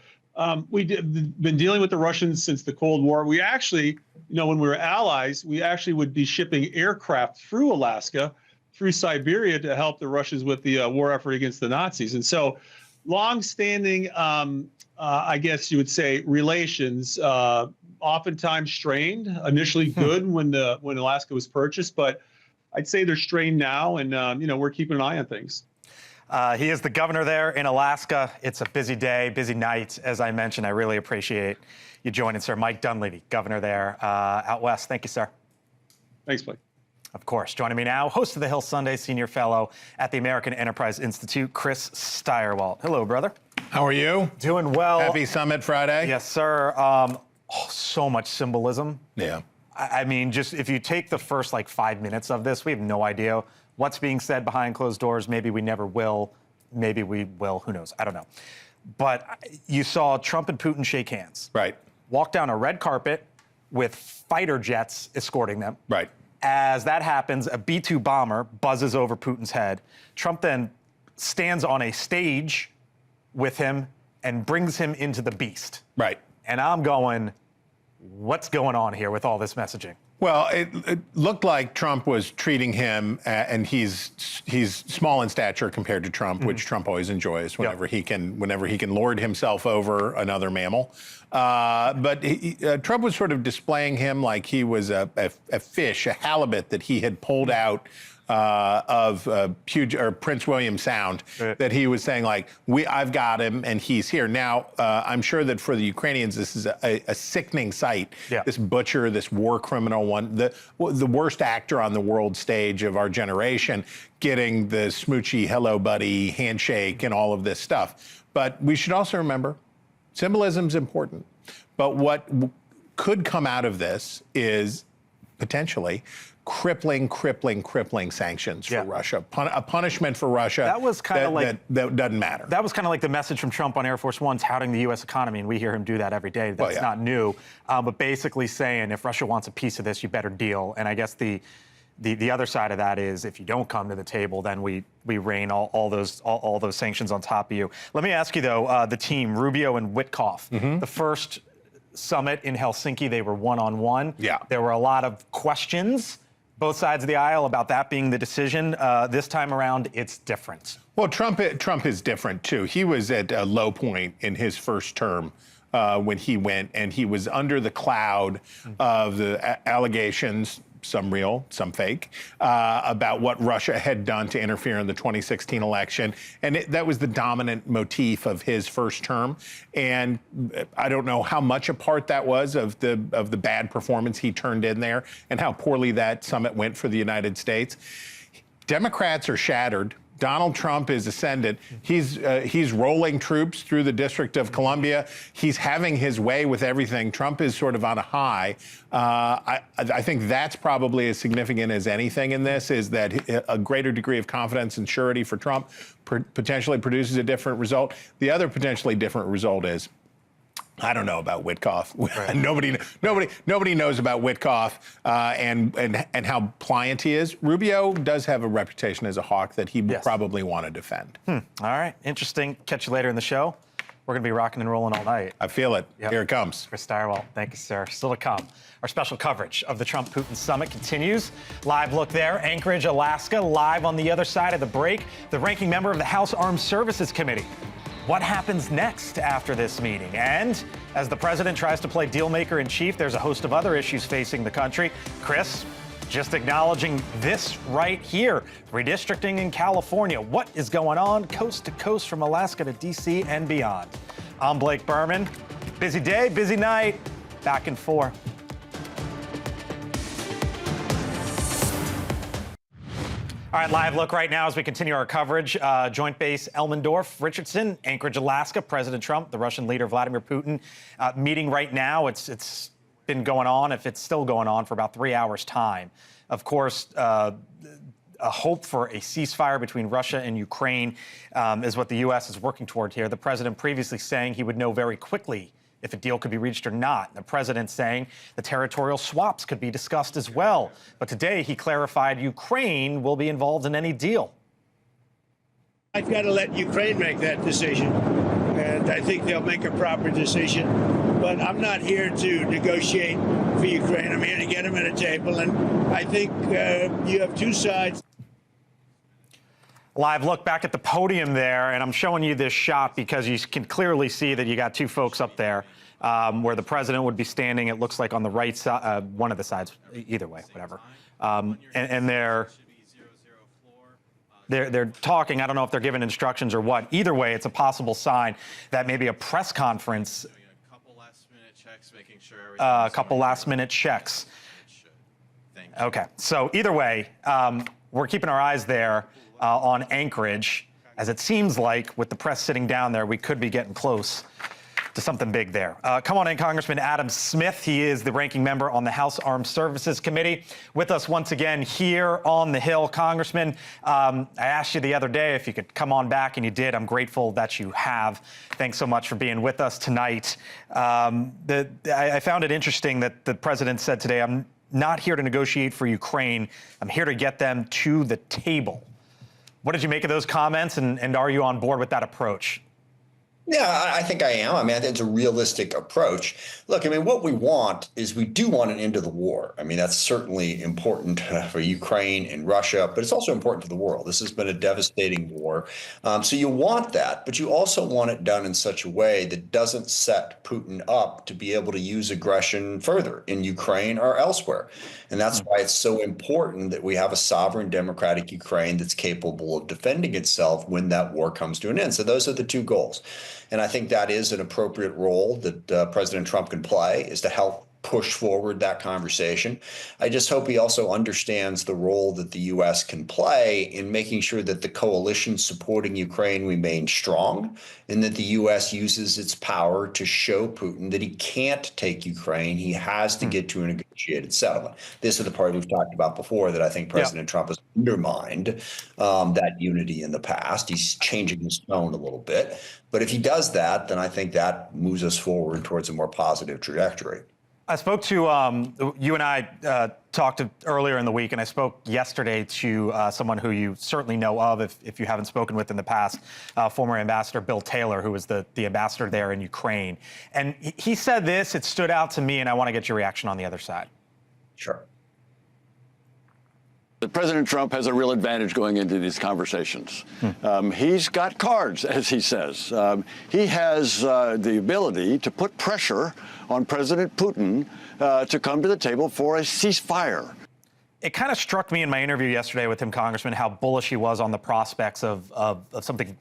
we've been dealing with the Russians since the Cold War. We actually, when we were allies, we actually would be shipping aircraft through Alaska, through Siberia, to help the Russians with the war effort against the Nazis. And so long-standing, I guess you would say, relations, oftentimes strained, initially good when Alaska was purchased, but I'd say they're strained now, and we're keeping an eye on things. He is the governor there in Alaska. It's a busy day, busy night, as I mentioned. I really appreciate you joining, sir. Mike Dunleavy, governor there out west. Thank you, sir. Thanks, Blake. Of course. Joining me now, host of the Hill Sunday, senior fellow at the American Enterprise Institute, Chris Steyerwalt. Hello, brother. How are you? Doing well. Happy Summit Friday. Yes, sir. So much symbolism. Yeah. I mean, just if you take the first 5 minutes of this, we have no idea what's being said behind closed doors. Maybe we never will. Maybe we will. Who knows? I don't know. But you saw Trump and Putin shake hands. Right. Walk down a red carpet with fighter jets escorting them. Right. As that happens, a B-2 bomber buzzes over Putin's head. Trump then stands on a stage with him and brings him into the beast. Right. And I'm going, what's going on here with all this messaging? Well, it looked like Trump was treating him, and he's small in stature compared to Trump, which Trump always enjoys whenever he can lord himself over another mammal. But Trump was sort of displaying him like he was a fish, a halibut that he had pulled out of Prince William Sound, that he was saying I've got him and he's here. Now, I'm sure that for the Ukrainians, this is a sickening sight. Yeah. This butcher, this war criminal, the worst actor on the world stage of our generation, getting the smoochy hello buddy handshake and all of this stuff. But we should also remember, symbolism's important. But what could come out of this is potentially crippling sanctions for Russia, a punishment for Russia. That was kind of that doesn't matter. That was kind of like the message from Trump on Air Force One touting the U.S. economy, and we hear him do that every day. That's not new, but basically saying if Russia wants a piece of this, you better deal. And I guess the other side of that is if you don't come to the table, then we rain all those sanctions on top of you. Let me ask you though, the team Rubio and Witkoff, the first summit in Helsinki, they were one-on-one. Yeah, there were a lot of questions. Both sides of the aisle about that being the decision. This time around, it's different. Well, Trump is different, too. He was at a low point in his first term when he went, and he was under the cloud of the allegations, some real, some fake, about what Russia had done to interfere in the 2016 election. And that was the dominant motif of his first term. And I don't know how much a part that was of the bad performance he turned in there and how poorly that summit went for the United States. Democrats are shattered. Donald Trump is ascendant. He's rolling troops through the District of Columbia. He's having his way with everything. Trump is sort of on a high. I think that's probably as significant as anything in this, is that a greater degree of confidence and surety for Trump potentially produces a different result. The other potentially different result is, I don't know about Witkoff. Right. Nobody knows about Witkoff and how pliant he is. Rubio does have a reputation as a hawk that he would probably want to defend. All right, interesting. Catch you later in the show. We're going to be rocking and rolling all night. I feel it. Yep. Here it comes. Chris Stirewalt, thank you, sir. Still to come. Our special coverage of the Trump-Putin summit continues. Live look there, Anchorage, Alaska. Live on the other side of the break, the ranking member of the House Armed Services Committee. What happens next after this meeting? And as the president tries to play dealmaker in chief, there's a host of other issues facing the country. Chris, just acknowledging this right here, redistricting in California. What is going on coast to coast from Alaska to D.C. and beyond? I'm Blake Berman. Busy day, busy night. Back in 4. All right, live look right now as we continue our coverage. Joint Base Elmendorf, Richardson, Anchorage, Alaska. President Trump, the Russian leader Vladimir Putin, meeting right now. It's been going on, if it's still going on, for about 3 hours' time. Of course, a hope for a ceasefire between Russia and Ukraine is what the U.S. is working toward here. The president previously saying he would know very quickly if a deal could be reached or not. The president saying the territorial swaps could be discussed as well. But today he clarified Ukraine will be involved in any deal. I've got to let Ukraine make that decision, and I think they'll make a proper decision. But I'm not here to negotiate for Ukraine. I'm here to get them at a table, and I think you have two sides. Live look back at the podium there, and I'm showing you this shot because you can clearly see that you got two folks up there where the president would be standing, it looks like on the right side, one of the sides, either way, whatever. And they're talking. I don't know if they're giving instructions or what. Either way, it's a possible sign that maybe a press conference, a couple last-minute checks, making sure a couple last-minute checks. Okay, so either way, we're keeping our eyes there on Anchorage, as it seems like with the press sitting down there, we could be getting close to something big there. Come on in, Congressman Adam Smith. He is the ranking member on the House Armed Services Committee. With us once again here on the Hill. Congressman, I asked you the other day if you could come on back, and you did. I'm grateful that you have. Thanks so much for being with us tonight. I found it interesting that the president said today, I'm not here to negotiate for Ukraine. I'm here to get them to the table. What did you make of those comments, and are you on board with that approach? Yeah, I think I am. I mean, I think it's a realistic approach. Look, I mean, what we want is we do want an end to the war. I mean, that's certainly important for Ukraine and Russia, but it's also important for the world. This has been a devastating war. So you want that, but you also want it done in such a way that doesn't set Putin up to be able to use aggression further in Ukraine or elsewhere. And that's why it's so important that we have a sovereign democratic Ukraine that's capable of defending itself when that war comes to an end. So those are the two goals. And I think that is an appropriate role that President Trump can play, is to help push forward that conversation. I just hope he also understands the role that the U.S. can play in making sure that the coalition supporting Ukraine remains strong, and that the U.S. uses its power to show Putin that he can't take Ukraine. He has to get to a negotiated settlement. This is the part we've talked about before that I think President Trump has undermined that unity in the past. He's changing his tone a little bit. But if he does that, then I think that moves us forward towards a more positive trajectory. I spoke to, you and I talked earlier in the week, and I spoke yesterday to someone who you certainly know of if you haven't spoken with in the past, former Ambassador Bill Taylor, who was the ambassador there in Ukraine. And he said this, it stood out to me, and I want to get your reaction on the other side. Sure. President Trump has a real advantage going into these conversations. He's got cards, as he says. He has the ability to put pressure on President Putin to come to the table for a ceasefire. It kind of struck me in my interview yesterday with him, Congressman, how bullish he was on the prospects of something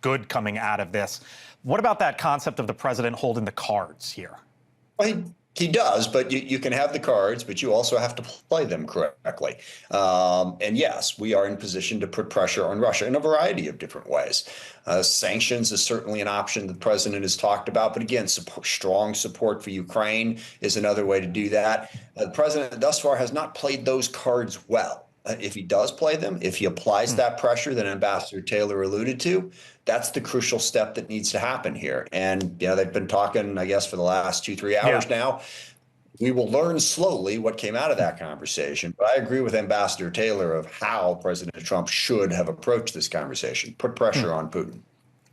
good coming out of this. What about that concept of the president holding the cards here? Well, he does, but you can have the cards, but you also have to play them correctly. And yes, we are in position to put pressure on Russia in a variety of different ways. Sanctions is certainly an option the president has talked about, but again, strong support for Ukraine is another way to do that. The president thus far has not played those cards well. If he does play them, if he applies that pressure that Ambassador Taylor alluded to, that's the crucial step that needs to happen here. And, they've been talking, I guess, for the last 2-3 hours now. We will learn slowly what came out of that conversation. But I agree with Ambassador Taylor of how President Trump should have approached this conversation, put pressure on Putin.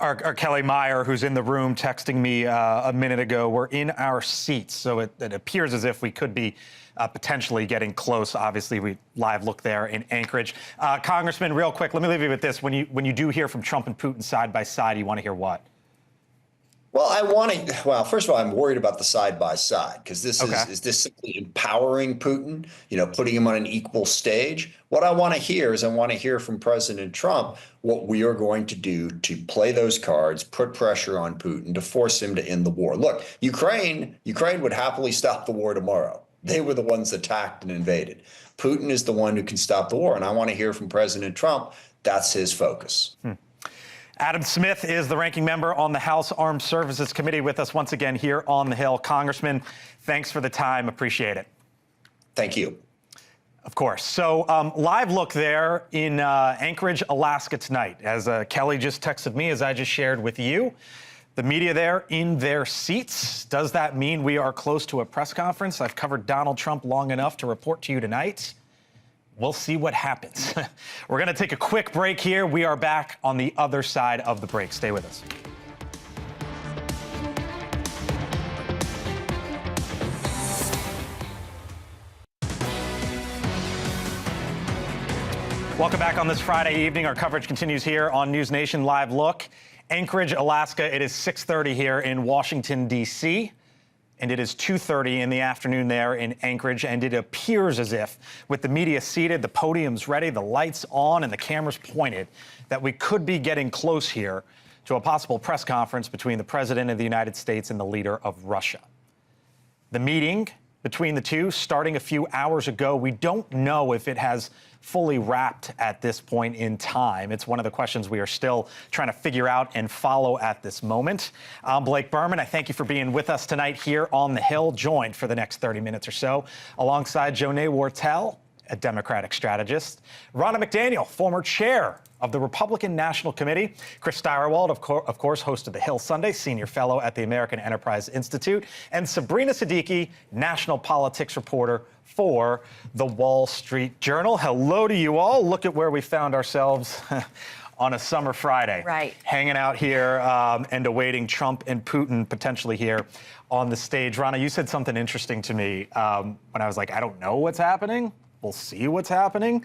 Our Kelly Meyer, who's in the room, texting me a minute ago, we're in our seats. So it appears as if we could be potentially getting close. Obviously, we live look there in Anchorage. Congressman, real quick, let me leave you with this. When you do hear from Trump and Putin side by side, you want to hear what? Well, first of all, I'm worried about the side by side because is this simply empowering Putin, putting him on an equal stage? What I want to hear is I want to hear from President Trump what we are going to do to play those cards, put pressure on Putin to force him to end the war. Look, Ukraine would happily stop the war tomorrow. They were the ones attacked and invaded. Putin is the one who can stop the war. And I want to hear from President Trump. That's his focus. Adam Smith is the ranking member on the House Armed Services Committee with us once again here on the Hill. Congressman, thanks for the time. Appreciate it. Thank you. Of course. So live look there in Anchorage, Alaska tonight. As Kelly just texted me, as I just shared with you, the media there in their seats. Does that mean we are close to a press conference? I've covered Donald Trump long enough to report to you tonight. We'll see what happens. We're going to take a quick break here. We are back on the other side of the break. Stay with us. Welcome back on this Friday evening. Our coverage continues here on News Nation Live Look. Anchorage, Alaska. It is 6:30 here in Washington, D.C., and it is 2:30 in the afternoon there in Anchorage, and it appears as if, with the media seated, the podiums ready, the lights on, and the cameras pointed, that we could be getting close here to a possible press conference between the President of the United States and the leader of Russia. The meeting between the two starting a few hours ago. We don't know if it has fully wrapped at this point in time. It's one of the questions we are still trying to figure out and follow at this moment. I'm Blake Berman. I thank you for being with us tonight here on the Hill, joined for the next 30 minutes or so alongside Jonay Wartell, a Democratic strategist, Ronna McDaniel, former chair of the Republican National Committee, Chris Stirewalt, of course, host of the Hill Sunday, senior fellow at the American Enterprise Institute, and Sabrina Siddiqui, national politics reporter for the Wall Street Journal. Hello to you all. Look at where we found ourselves on a summer Friday. Right. Hanging out here and awaiting Trump and Putin potentially here on the stage. Ronna, you said something interesting to me when I was like, I don't know what's happening. We'll see what's happening.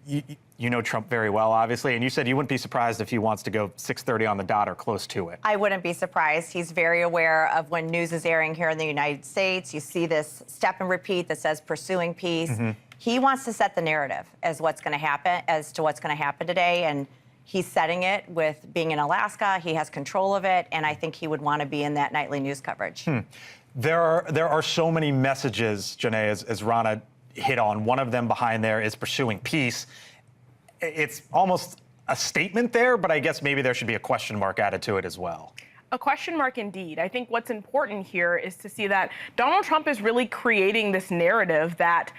You know Trump very well, obviously, and you said you wouldn't be surprised if he wants to go 6:30 on the dot or close to it. I wouldn't be surprised. He's very aware of when news is airing here in the United States. You see this step and repeat that says pursuing peace. Mm-hmm. He wants to set the narrative as to what's going to happen today, and he's setting it with being in Alaska. He has control of it, and I think he would want to be in that nightly news coverage. There are so many messages, Jonay, as Ronna hit on. One of them behind there is pursuing peace. It's almost a statement there, but I guess maybe there should be a question mark added to it as well. A question mark indeed. I think what's important here is to see that Donald Trump is really creating this narrative that,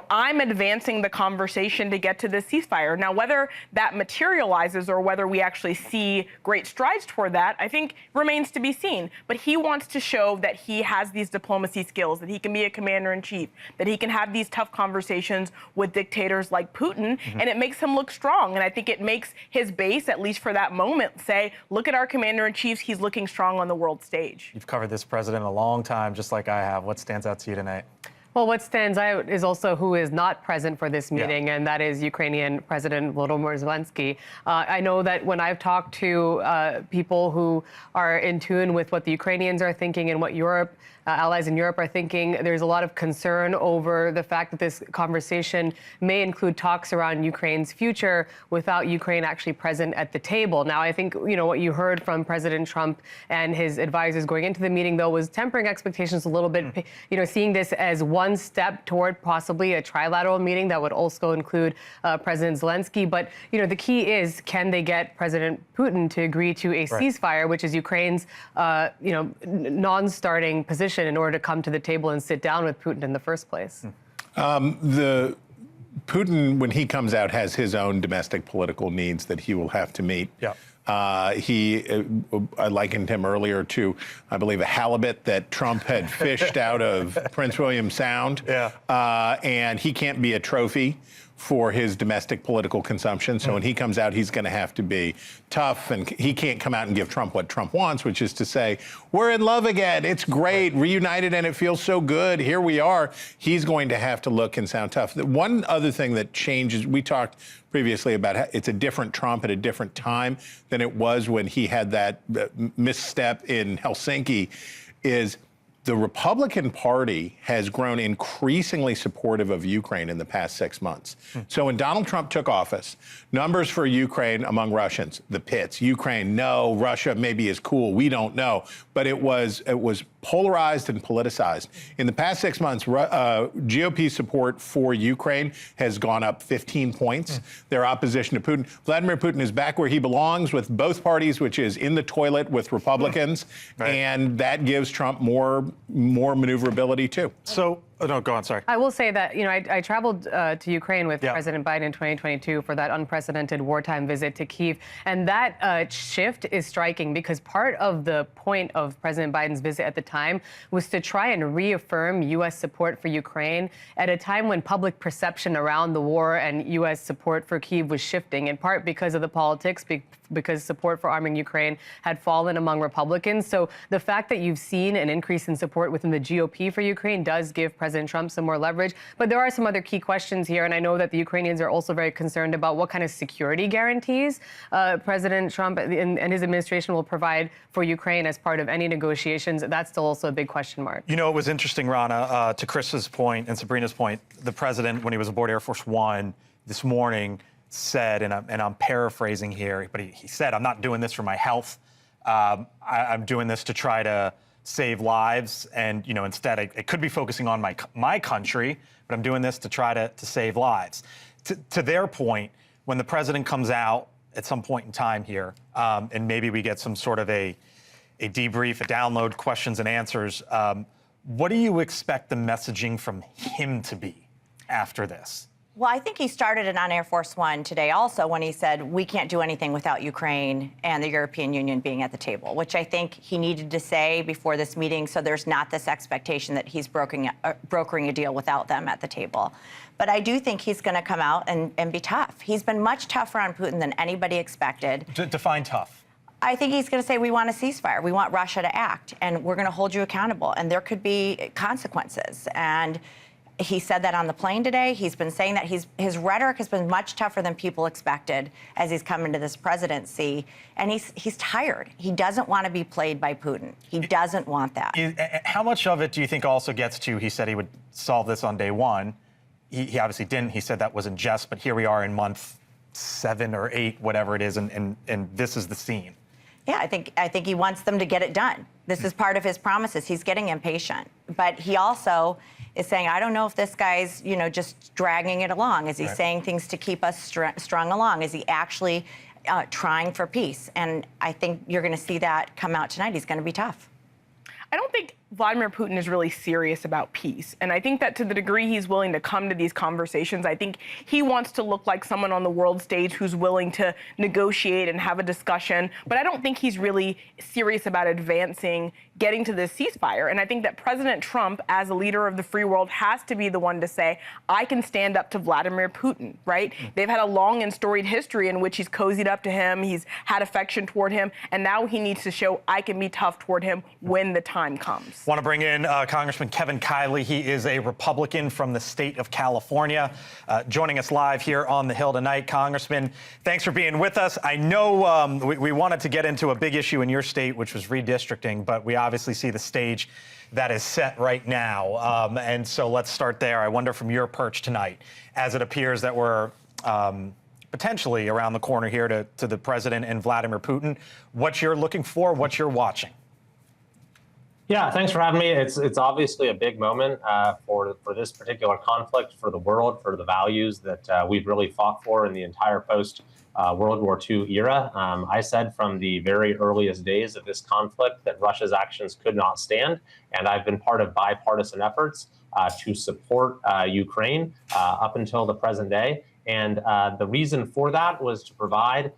I'm advancing the conversation to get to the ceasefire. Now, whether that materializes or whether we actually see great strides toward that, I think remains to be seen. But he wants to show that he has these diplomacy skills, that he can be a commander-in-chief, that he can have these tough conversations with dictators like Putin, and it makes him look strong. And I think it makes his base, at least for that moment, say, look at our commander-in-chiefs, he's looking strong on the world stage. You've covered this president a long time, just like I have. What stands out to you tonight? Well, what stands out is also who is not present for this meeting, and that is Ukrainian President Volodymyr Zelensky. I know that when I've talked to people who are in tune with what the Ukrainians are thinking and what Europe, allies in Europe are thinking, there's a lot of concern over the fact that this conversation may include talks around Ukraine's future without Ukraine actually present at the table. Now, I think, what you heard from President Trump and his advisors going into the meeting, though, was tempering expectations a little bit, seeing this as one step toward possibly a trilateral meeting that would also include President Zelensky. But, the key is, can they get President Putin to agree to a ceasefire, which is Ukraine's, non-starting position in order to come to the table and sit down with Putin in the first place? Putin, when he comes out, has his own domestic political needs that he will have to meet. Yeah. I likened him earlier to, I believe, a halibut that Trump had fished out of Prince William Sound. Yeah. And he can't be a trophy for his domestic political consumption. So when he comes out, he's going to have to be tough, and he can't come out and give Trump what Trump wants, which is to say, we're in love again. It's great, reunited, and it feels so good. Here we are. He's going to have to look and sound tough. One other thing that changes, we talked previously about how it's a different Trump at a different time than it was when he had that misstep in Helsinki, is the Republican Party has grown increasingly supportive of Ukraine in the past 6 months. So when Donald Trump took office, numbers for Ukraine among Russians, the pits, Ukraine, no, Russia maybe is cool, we don't know. But it was polarized and politicized. In the past 6 months, GOP support for Ukraine has gone up 15 points. Their opposition to Putin. Vladimir Putin is back where he belongs with both parties, which is in the toilet with Republicans. And that gives Trump more maneuverability too. So, no, go on, sorry. I will say that, I traveled to Ukraine with President Biden in 2022 for that unprecedented wartime visit to Kyiv. And that shift is striking because part of the point of President Biden's visit at the time was to try and reaffirm U.S. support for Ukraine at a time when public perception around the war and U.S. support for Kyiv was shifting, in part because of the politics, because support for arming Ukraine had fallen among Republicans. So the fact that you've seen an increase in support within the GOP for Ukraine does give President Trump some more leverage. But there are some other key questions here, and I know that the Ukrainians are also very concerned about what kind of security guarantees President Trump and his administration will provide for Ukraine as part of any negotiations. That's still also a big question mark. It was interesting, Rana, to Chris's point and Sabrina's point, the president, when he was aboard Air Force One this morning, said, and I'm paraphrasing here, but he said, I'm not doing this for my health. I'm doing this to try to save lives. And, instead, I could be focusing on my country, but I'm doing this to try to save lives. To their point, when the president comes out at some point in time here, and maybe we get some sort of a debrief, a download, questions and answers, what do you expect the messaging from him to be after this? Well, I think he started it on Air Force One today also when he said, we can't do anything without Ukraine and the European Union being at the table, which I think he needed to say before this meeting so there's not this expectation that he's brokering a deal without them at the table. But I do think he's going to come out and be tough. He's been much tougher on Putin than anybody expected. Define tough. I think he's going to say, we want a ceasefire. We want Russia to act, and we're going to hold you accountable, and there could be consequences. And he said that on the plane today. He's been saying that his rhetoric has been much tougher than people expected as he's come into this presidency. And he's tired. He doesn't want to be played by Putin. He doesn't want that. How much of it do you think also gets to, he said he would solve this on day one. He obviously didn't. He said that was in jest, but here we are in month 7 or 8, whatever it is, and this is the scene. Yeah, I think he wants them to get it done. This is part of his promises. He's getting impatient. But he also is saying, I don't know if this guy's, just dragging it along. Is he saying things to keep us strung along? Is he actually trying for peace? And I think you're going to see that come out tonight. He's going to be tough. I don't think Vladimir Putin is really serious about peace. And I think that to the degree he's willing to come to these conversations, I think he wants to look like someone on the world stage who's willing to negotiate and have a discussion. But I don't think he's really serious about advancing, getting to this ceasefire. And I think that President Trump, as a leader of the free world, has to be the one to say, I can stand up to Vladimir Putin, right? They've had a long and storied history in which he's cozied up to him, he's had affection toward him, and now he needs to show I can be tough toward him when the time comes. leaders. Want to bring in Congressman Kevin Kiley. He is a Republican from the state of California, joining us live here on the Hill tonight. Congressman, thanks for being with us. I know we wanted to get into a big issue in your state, which was redistricting, but we obviously see the stage that is set right now. And so let's start there. I wonder from your perch tonight, as it appears that we're potentially around the corner here to the president and Vladimir Putin, what you're looking for, what you're watching. Yeah, thanks for having me. It's obviously a big moment for this particular conflict, for the world, for the values that we've really fought for in the entire post-World War II era. I said from the very earliest days of this conflict that Russia's actions could not stand, and I've been part of bipartisan efforts to support Ukraine up until the present day. And the reason for that was to provide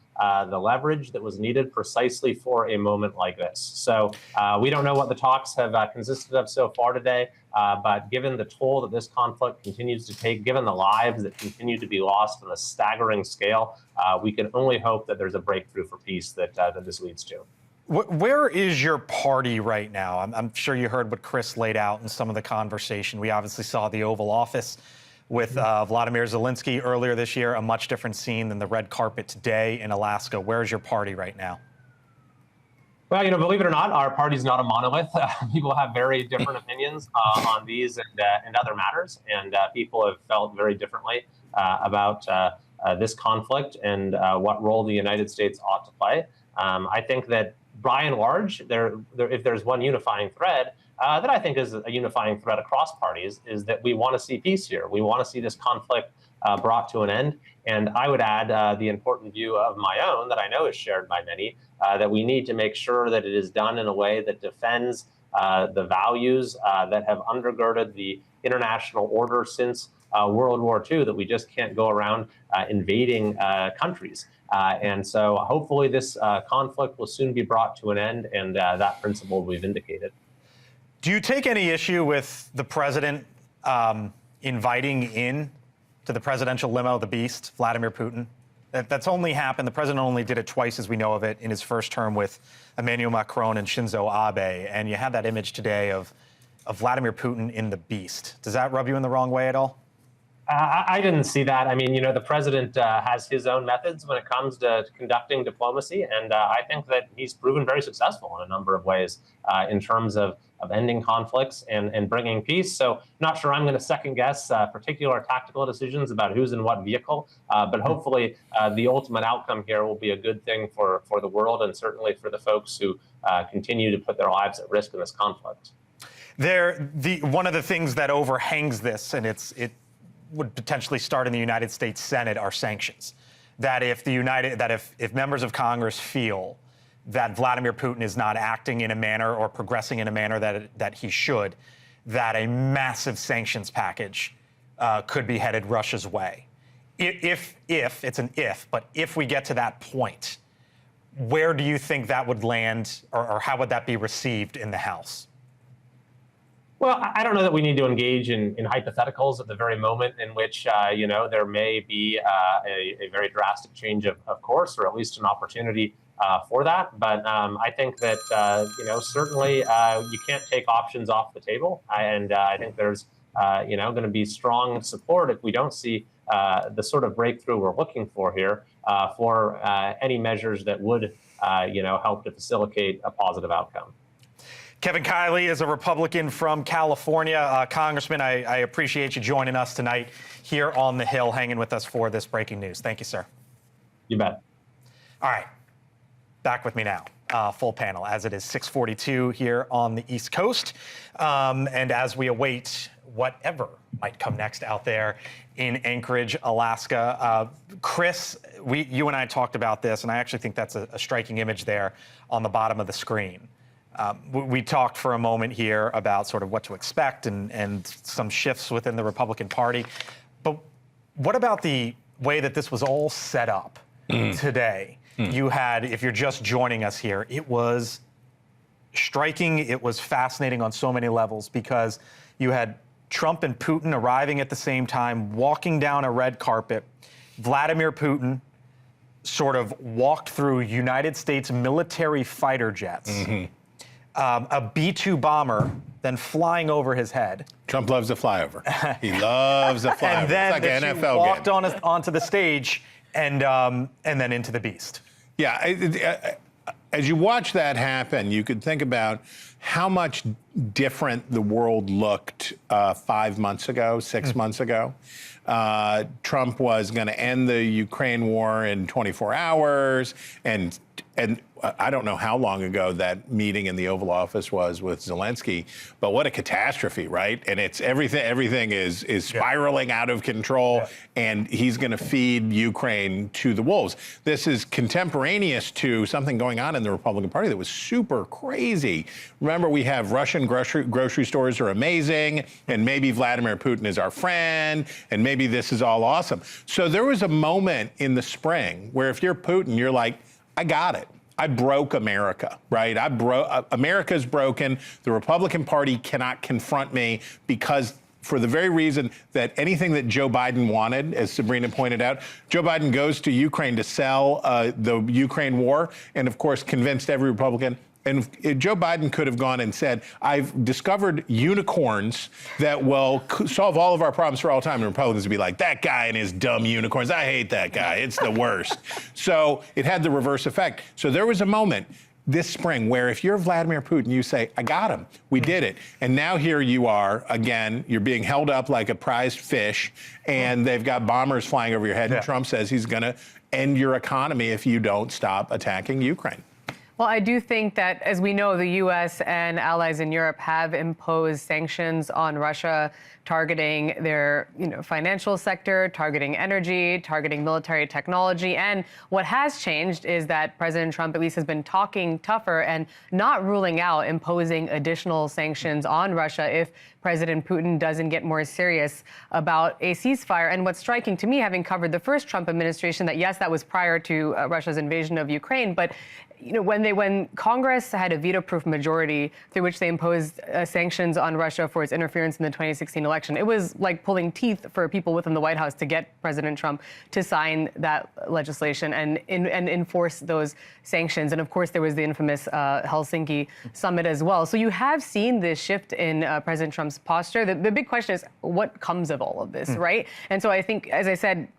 the leverage that was needed precisely for a moment like this. So we don't know what the talks have consisted of so far today, but given the toll that this conflict continues to take, given the lives that continue to be lost on a staggering scale, we can only hope that there's a breakthrough for peace that this leads to. Where is your party right now? I'm sure you heard what Chris laid out in some of the conversation. We obviously saw the Oval Office with Vladimir Zelensky earlier this year, a much different scene than the red carpet today in Alaska. Where's your party right now? Well, believe it or not, our party's not a monolith. People have very different opinions on these and other matters, and people have felt very differently about this conflict and what role the United States ought to play. I think that by and large, if there's one unifying thread, that I think is a unifying thread across parties, is that we want to see peace here. We want to see this conflict brought to an end. And I would add the important view of my own that I know is shared by many, that we need to make sure that it is done in a way that defends the values that have undergirded the international order since World War II, that we just can't go around invading countries. And so hopefully this conflict will soon be brought to an end, and that principle will be vindicated. Do you take any issue with the president inviting in to the presidential limo the beast, Vladimir Putin? That's only happened. The president only did it twice, as we know of it, in his first term with Emmanuel Macron and Shinzo Abe. And you had that image today of Vladimir Putin in the beast. Does that rub you in the wrong way at all? I didn't see that. I mean, the president has his own methods when it comes to conducting diplomacy, and I think that he's proven very successful in a number of ways in terms of ending conflicts and bringing peace. So not sure I'm going to second guess particular tactical decisions about who's in what vehicle, but hopefully the ultimate outcome here will be a good thing for the world and certainly for the folks who continue to put their lives at risk in this conflict. One of the things that overhangs this, and it would potentially start in the United States Senate, are sanctions. That if if members of Congress feel that Vladimir Putin is not acting in a manner or progressing in a manner that he should, that a massive sanctions package could be headed Russia's way. If it's an if, but if we get to that point, where do you think that would land, or how would that be received in the House? Well, I don't know that we need to engage in hypotheticals at the very moment in which, there may be a very drastic change of course, or at least an opportunity for that. But I think that, certainly you can't take options off the table. And I think there's, going to be strong support if we don't see the sort of breakthrough we're looking for here for any measures that would, help to facilitate a positive outcome. Kevin Kiley is a Republican from California. Congressman, I appreciate you joining us tonight here on the Hill, hanging with us for this breaking news. Thank you, sir. You bet. All right, back with me now. Full panel, as it is 6:42 here on the East Coast. And as we await whatever might come next out there in Anchorage, Alaska. Chris, you and I talked about this, and I actually think that's a striking image there on the bottom of the screen. We talked for a moment here about sort of what to expect and some shifts within the Republican Party. But what about the way that this was all set up today? You had, if you're just joining us here, it was striking. It was fascinating on so many levels because you had Trump and Putin arriving at the same time, walking down a red carpet. Vladimir Putin sort of walked through United States military fighter jets. A B-2 bomber then flying over his head. Trump loves a flyover. He loves a flyover. And then it's like an NFL walked game. onto the stage and then into the beast. Yeah, as you watch that happen, you could think about how much different the world looked 5 months ago, 6 months ago. Trump was going to end the Ukraine war in 24 hours, and I don't know how long ago that meeting in the Oval Office was with Zelensky, but what a catastrophe, right? And it's everything is spiraling out of control, and he's going to feed Ukraine to the wolves. This is contemporaneous to something going on in the Republican Party that was super crazy. Remember, we have Russian grocery stores are amazing, and maybe Vladimir Putin is our friend, and maybe this is all awesome. So there was a moment in the spring where if you're Putin, you're like, I got it. I broke America, right? America's broken. The Republican Party cannot confront me because for the very reason that anything that Joe Biden wanted, as Sabrina pointed out, Joe Biden goes to Ukraine to sell the Ukraine war and, of course, convinced every Republican. And Joe Biden could have gone and said, I've discovered unicorns that will solve all of our problems for all time. And Republicans would be like, that guy and his dumb unicorns. I hate that guy. It's the worst. So it had the reverse effect. So there was a moment this spring where if you're Vladimir Putin, you say, I got him. We did it. And now here you are again. You're being held up like a prized fish, and they've got bombers flying over your head. And Trump says he's going to end your economy if you don't stop attacking Ukraine. Well, I do think that, as we know, the U.S. and allies in Europe have imposed sanctions on Russia, targeting their financial sector, targeting energy, targeting military technology. And what has changed is that President Trump at least has been talking tougher and not ruling out imposing additional sanctions on Russia if President Putin doesn't get more serious about a ceasefire. And what's striking to me, having covered the first Trump administration, that yes, that was prior to Russia's invasion of Ukraine, but when Congress had a veto-proof majority through which they imposed sanctions on Russia for its interference in the 2016 election, it was like pulling teeth for people within the White House to get President Trump to sign that legislation and enforce those sanctions. And of course, there was the infamous Helsinki summit as well. So you have seen this shift in President Trump's posture. The big question is what comes of all of this, right? And so I think, as I said,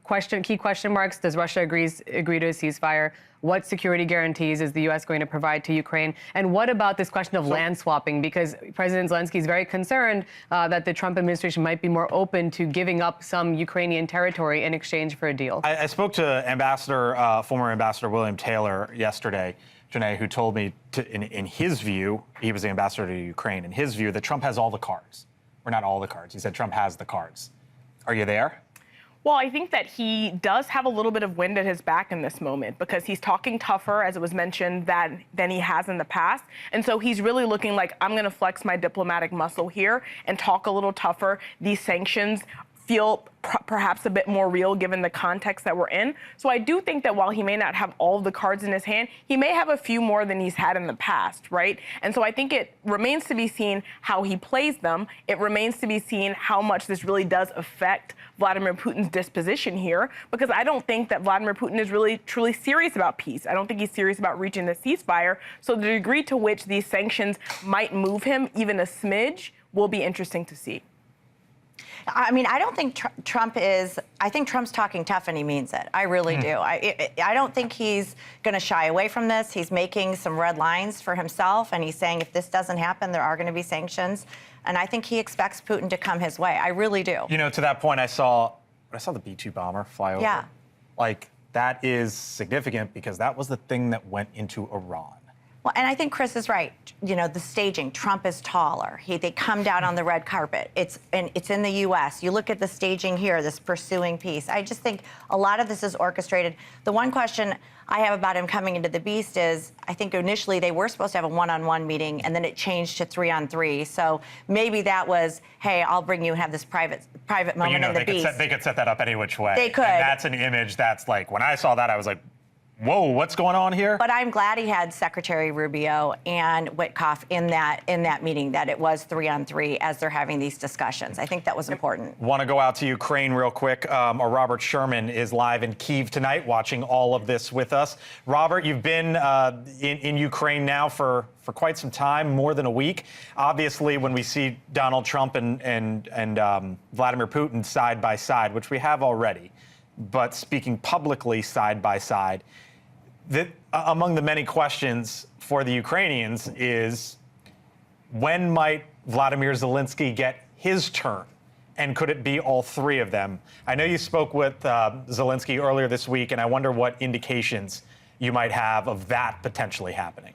key question marks. Does Russia agree to a ceasefire? What security guarantees is the U.S. going to provide to Ukraine? And what about this question of land swapping? Because President Zelensky is very concerned that the Trump administration might be more open to giving up some Ukrainian territory in exchange for a deal. I spoke to former Ambassador William Taylor yesterday, Janae, who told me, in his view, he was the ambassador to Ukraine, in his view, that Trump has all the cards. Or not all the cards. He said Trump has the cards. Are you there? Well, I think that he does have a little bit of wind at his back in this moment because he's talking tougher, as it was mentioned, than he has in the past. And so he's really looking like, I'm going to flex my diplomatic muscle here and talk a little tougher. These sanctions feel perhaps a bit more real given the context that we're in. So I do think that while he may not have all of the cards in his hand, he may have a few more than he's had in the past, right? And so I think it remains to be seen how he plays them. It remains to be seen how much this really does affect Vladimir Putin's disposition here, because I don't think that Vladimir Putin is really truly serious about peace. I don't think he's serious about reaching a ceasefire. So the degree to which these sanctions might move him even a smidge will be interesting to see. I mean, I don't think Trump is. I think Trump's talking tough and he means it. I really do. I don't think he's going to shy away from this. He's making some red lines for himself, and he's saying if this doesn't happen, there are going to be sanctions. And I think he expects Putin to come his way. I really do. To that point, I saw the B-2 bomber fly over. Yeah. Like, that is significant because that was the thing that went into Iran. Well, and I think Chris is right. The staging, Trump is taller. They come down on the red carpet. It's in the U.S. You look at the staging here, this pursuing peace. I just think a lot of this is orchestrated. The one question I have about him coming into the beast is, I think initially they were supposed to have a one-on-one meeting, and then it changed to 3-on-3. So maybe that was, hey, I'll bring you and have this private moment in the beast. They could set that up any which way. They could. And that's an image that's like, when I saw that, I was like, Whoa, what's going on here? But I'm glad he had Secretary Rubio and Witkoff in that meeting, that it was 3-on-3 as they're having these discussions. I think that was important. Want to go out to Ukraine real quick. Our Robert Sherman is live in Kyiv tonight watching all of this with us. Robert, you've been in Ukraine now for quite some time, more than a week. Obviously, when we see Donald Trump and Vladimir Putin side by side, which we have already, but speaking publicly side by side, among the many questions for the Ukrainians is, when might Vladimir Zelensky get his turn? And could it be all three of them? I know you spoke with Zelensky earlier this week, and I wonder what indications you might have of that potentially happening.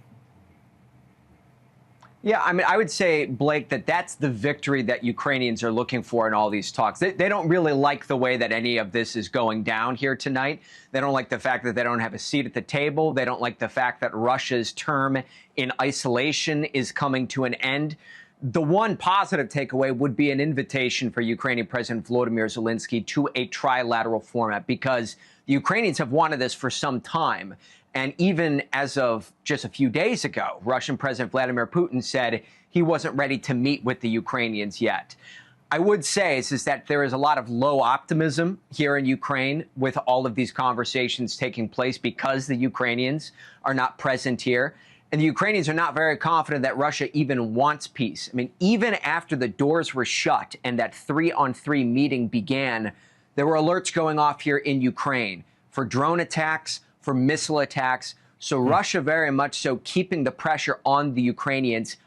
Yeah, I mean, I would say, Blake, that's the victory that Ukrainians are looking for in all these talks. They don't really like the way that any of this is going down here tonight. They don't like the fact that they don't have a seat at the table. They don't like the fact that Russia's term in isolation is coming to an end. The one positive takeaway would be an invitation for Ukrainian President Volodymyr Zelensky to a trilateral format, because the Ukrainians have wanted this for some time. And even as of just a few days ago, Russian President Vladimir Putin said he wasn't ready to meet with the Ukrainians yet. I would say is that there is a lot of low optimism here in Ukraine with all of these conversations taking place because the Ukrainians are not present here. And the Ukrainians are not very confident that Russia even wants peace. I mean, even after the doors were shut and that 3-on-3 meeting began, there were alerts going off here in Ukraine for drone attacks, for missile attacks. So Russia very much so keeping the pressure on the Ukrainians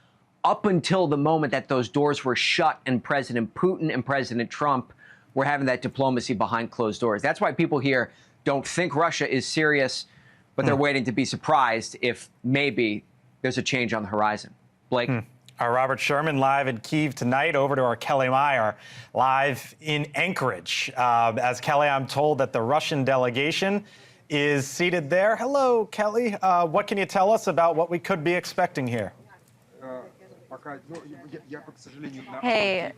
up until the moment that those doors were shut and President Putin and President Trump were having that diplomacy behind closed doors. That's why people here don't think Russia is serious, but they're waiting to be surprised if maybe there's a change on the horizon. Blake? Our Robert Sherman live in Kyiv tonight. Over to our Kelly Meyer live in Anchorage. As Kelly, I'm told that the Russian delegation is seated there. Hello, Kelly. What can you tell us about what we could be expecting here? Hey.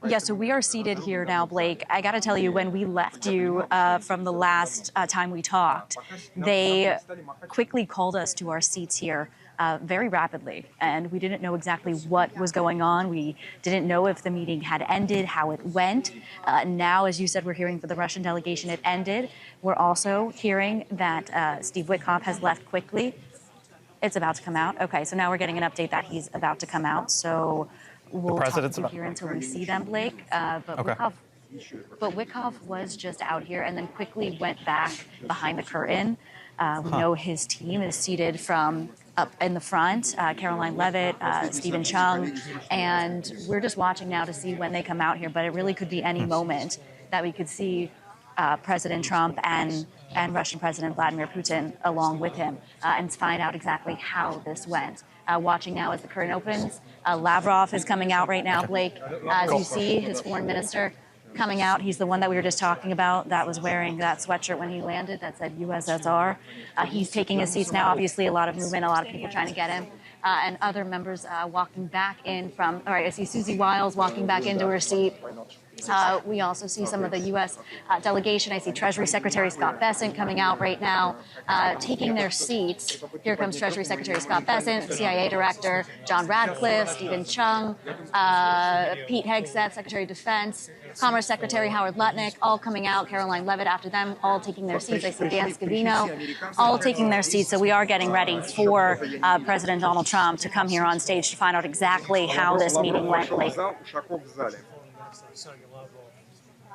Yeah, so we are seated here now, Blake. I got to tell you, when we left you from the last time we talked, they quickly called us to our seats here very rapidly, and we didn't know exactly what was going on. We didn't know if the meeting had ended, how it went. Now, as you said, we're hearing for the Russian delegation it ended. We're also hearing that Steve Witkoff has left quickly. It's about to come out. Okay, so now we're getting an update that he's about to come out. So we'll talk to you here until we see them, Blake. But Witkoff was just out here and then quickly went back behind the curtain. We know his team is seated from up in the front, Caroline Levitt, Stephen Chung, and we're just watching now to see when they come out here, but it really could be any moment that we could see President Trump and Russian President Vladimir Putin along with him and find out exactly how this went. Watching now as the curtain opens, Lavrov is coming out right now, Blake. As you see, his foreign minister coming out. He's the one that we were just talking about that was wearing that sweatshirt when he landed that said USSR. He's taking his seats now. Obviously, a lot of movement, a lot of people trying to get him. And other members walking back in from, all right, I see Susie Wiles walking back into her seat. We also see some of the U.S. delegation. I see Treasury Secretary Scott Bessent coming out right now, taking their seats. Here comes Treasury Secretary Scott Bessent, CIA Director John Radcliffe, Stephen Chung, Pete Hegseth, Secretary of Defense, Commerce Secretary Howard Lutnick, all coming out. Caroline Levitt after them, all taking their seats. I see Dan Scavino, all taking their seats. So we are getting ready for President Donald Trump to come here on stage to find out exactly how this meeting went.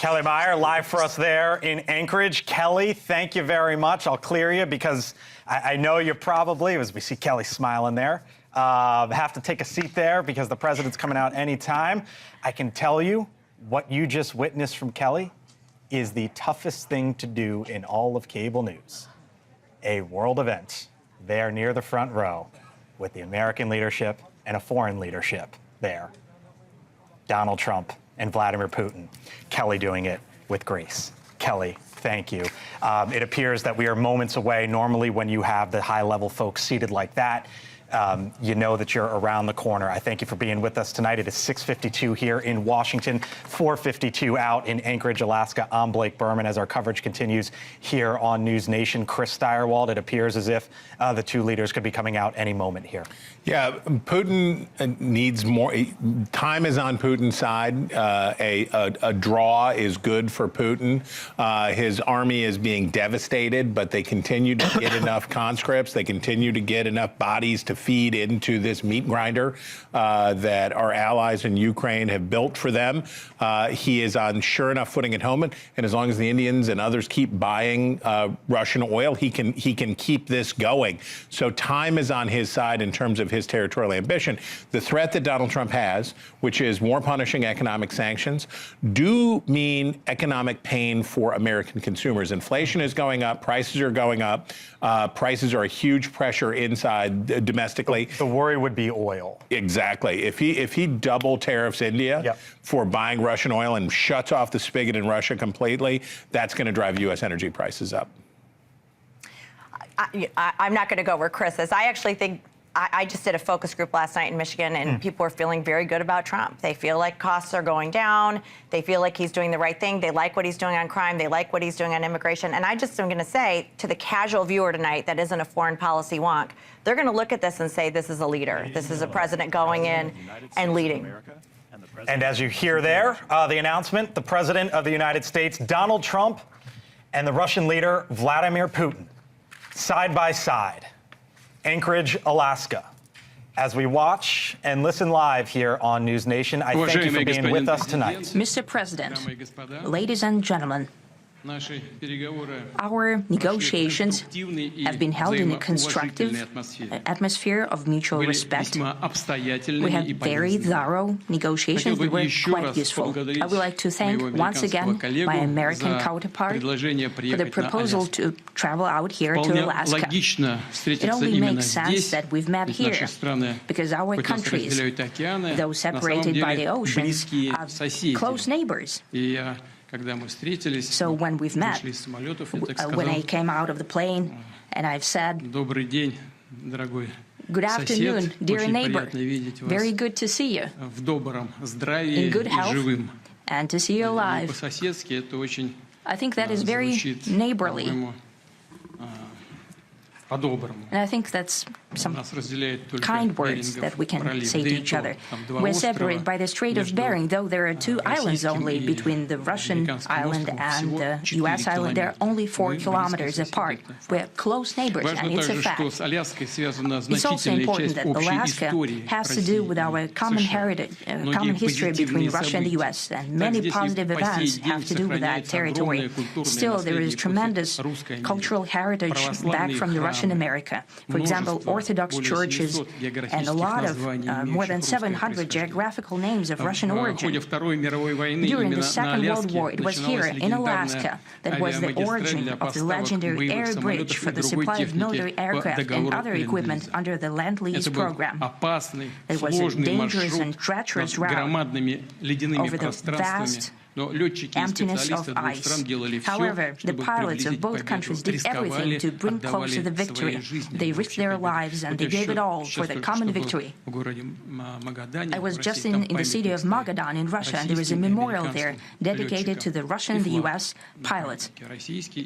Kelly Meyer, live for us there in Anchorage. Kelly, thank you very much. I'll clear you because I know you probably, as we see Kelly smiling there, have to take a seat there because the president's coming out anytime. I can tell you what you just witnessed from Kelly is the toughest thing to do in all of cable news. A world event there near the front row with the American leadership and a foreign leadership there. Donald Trump and Vladimir Putin. Kelly doing it with grace. Kelly, thank you. It appears that we are moments away. Normally when you have the high-level folks seated like that, you know that you're around the corner. I thank you for being with us tonight. It is 6:52 here in Washington, 4:52 out in Anchorage, Alaska. I'm Blake Berman as our coverage continues here on News Nation. Chris Steyerwalt, it appears as if the two leaders could be coming out any moment here. Yeah, Putin needs more. Time is on Putin's side. A draw is good for Putin. His army is being devastated, but they continue to get enough conscripts. They continue to get enough bodies to feed into this meat grinder that our allies in Ukraine have built for them. He is on sure enough footing at home, and as long as the Indians and others keep buying Russian oil, he can keep this going. So time is on his side in terms of his territorial ambition. The threat that Donald Trump has, which is more punishing economic sanctions, do mean economic pain for American consumers. Inflation is going up, prices are going up, prices are a huge pressure inside domestically. The worry would be oil. Exactly. If he double tariffs India for buying Russian oil and shuts off the spigot in Russia completely, that's going to drive U.S. energy prices up. I'm not going to go where Chris is. I actually think I just did a focus group last night in Michigan, and people are feeling very good about Trump. They feel like costs are going down. They feel like he's doing the right thing. They like what he's doing on crime. They like what he's doing on immigration. And I just am going to say to the casual viewer tonight that isn't a foreign policy wonk, they're going to look at this and say this is a leader. This is a president going in and leading. And as you hear there, the announcement, the President of the United States, Donald Trump, and the Russian leader, Vladimir Putin, side by side. Anchorage, Alaska. As we watch and listen live here on News Nation, I thank you for being with us tonight. Mr. President, ladies and gentlemen, our negotiations have been held in a constructive atmosphere of mutual respect. We had very thorough negotiations that were quite useful. I would like to thank once again my American counterpart for the proposal to travel out here to Alaska. It only makes sense that we've met here because our countries, though separated by the oceans, are close neighbors. So when we've met, when I came out of the plane and I've said, "Good afternoon, dear neighbor, very good to see you, in good health, and to see you alive." I think that is very neighborly. And I think that's some kind words that we can say to each other. We're separated by the Strait of Bering, though there are 2 islands only between the Russian island and the U.S. island. They're only 4 kilometers apart. We're close neighbors, and it's a fact. It's also important that Alaska has to do with our common heritage, common history between Russia and the U.S., and many positive events have to do with that territory. Still, there is tremendous cultural heritage back from the Russian America. For example, Orthodox churches and a lot of more than 700 geographical names of Russian origin. During the Second World War, it was here in Alaska that was the origin of the legendary air bridge for the supply of military aircraft and other equipment under the Land-Lease program. It was a dangerous and treacherous route over the vast emptiness of ice. However, the pilots of both countries did everything to bring closer the victory. They risked their lives and they gave it all for the common victory. I was just in the city of Magadan in Russia, and there is a memorial there dedicated to the Russian and the U.S. pilots.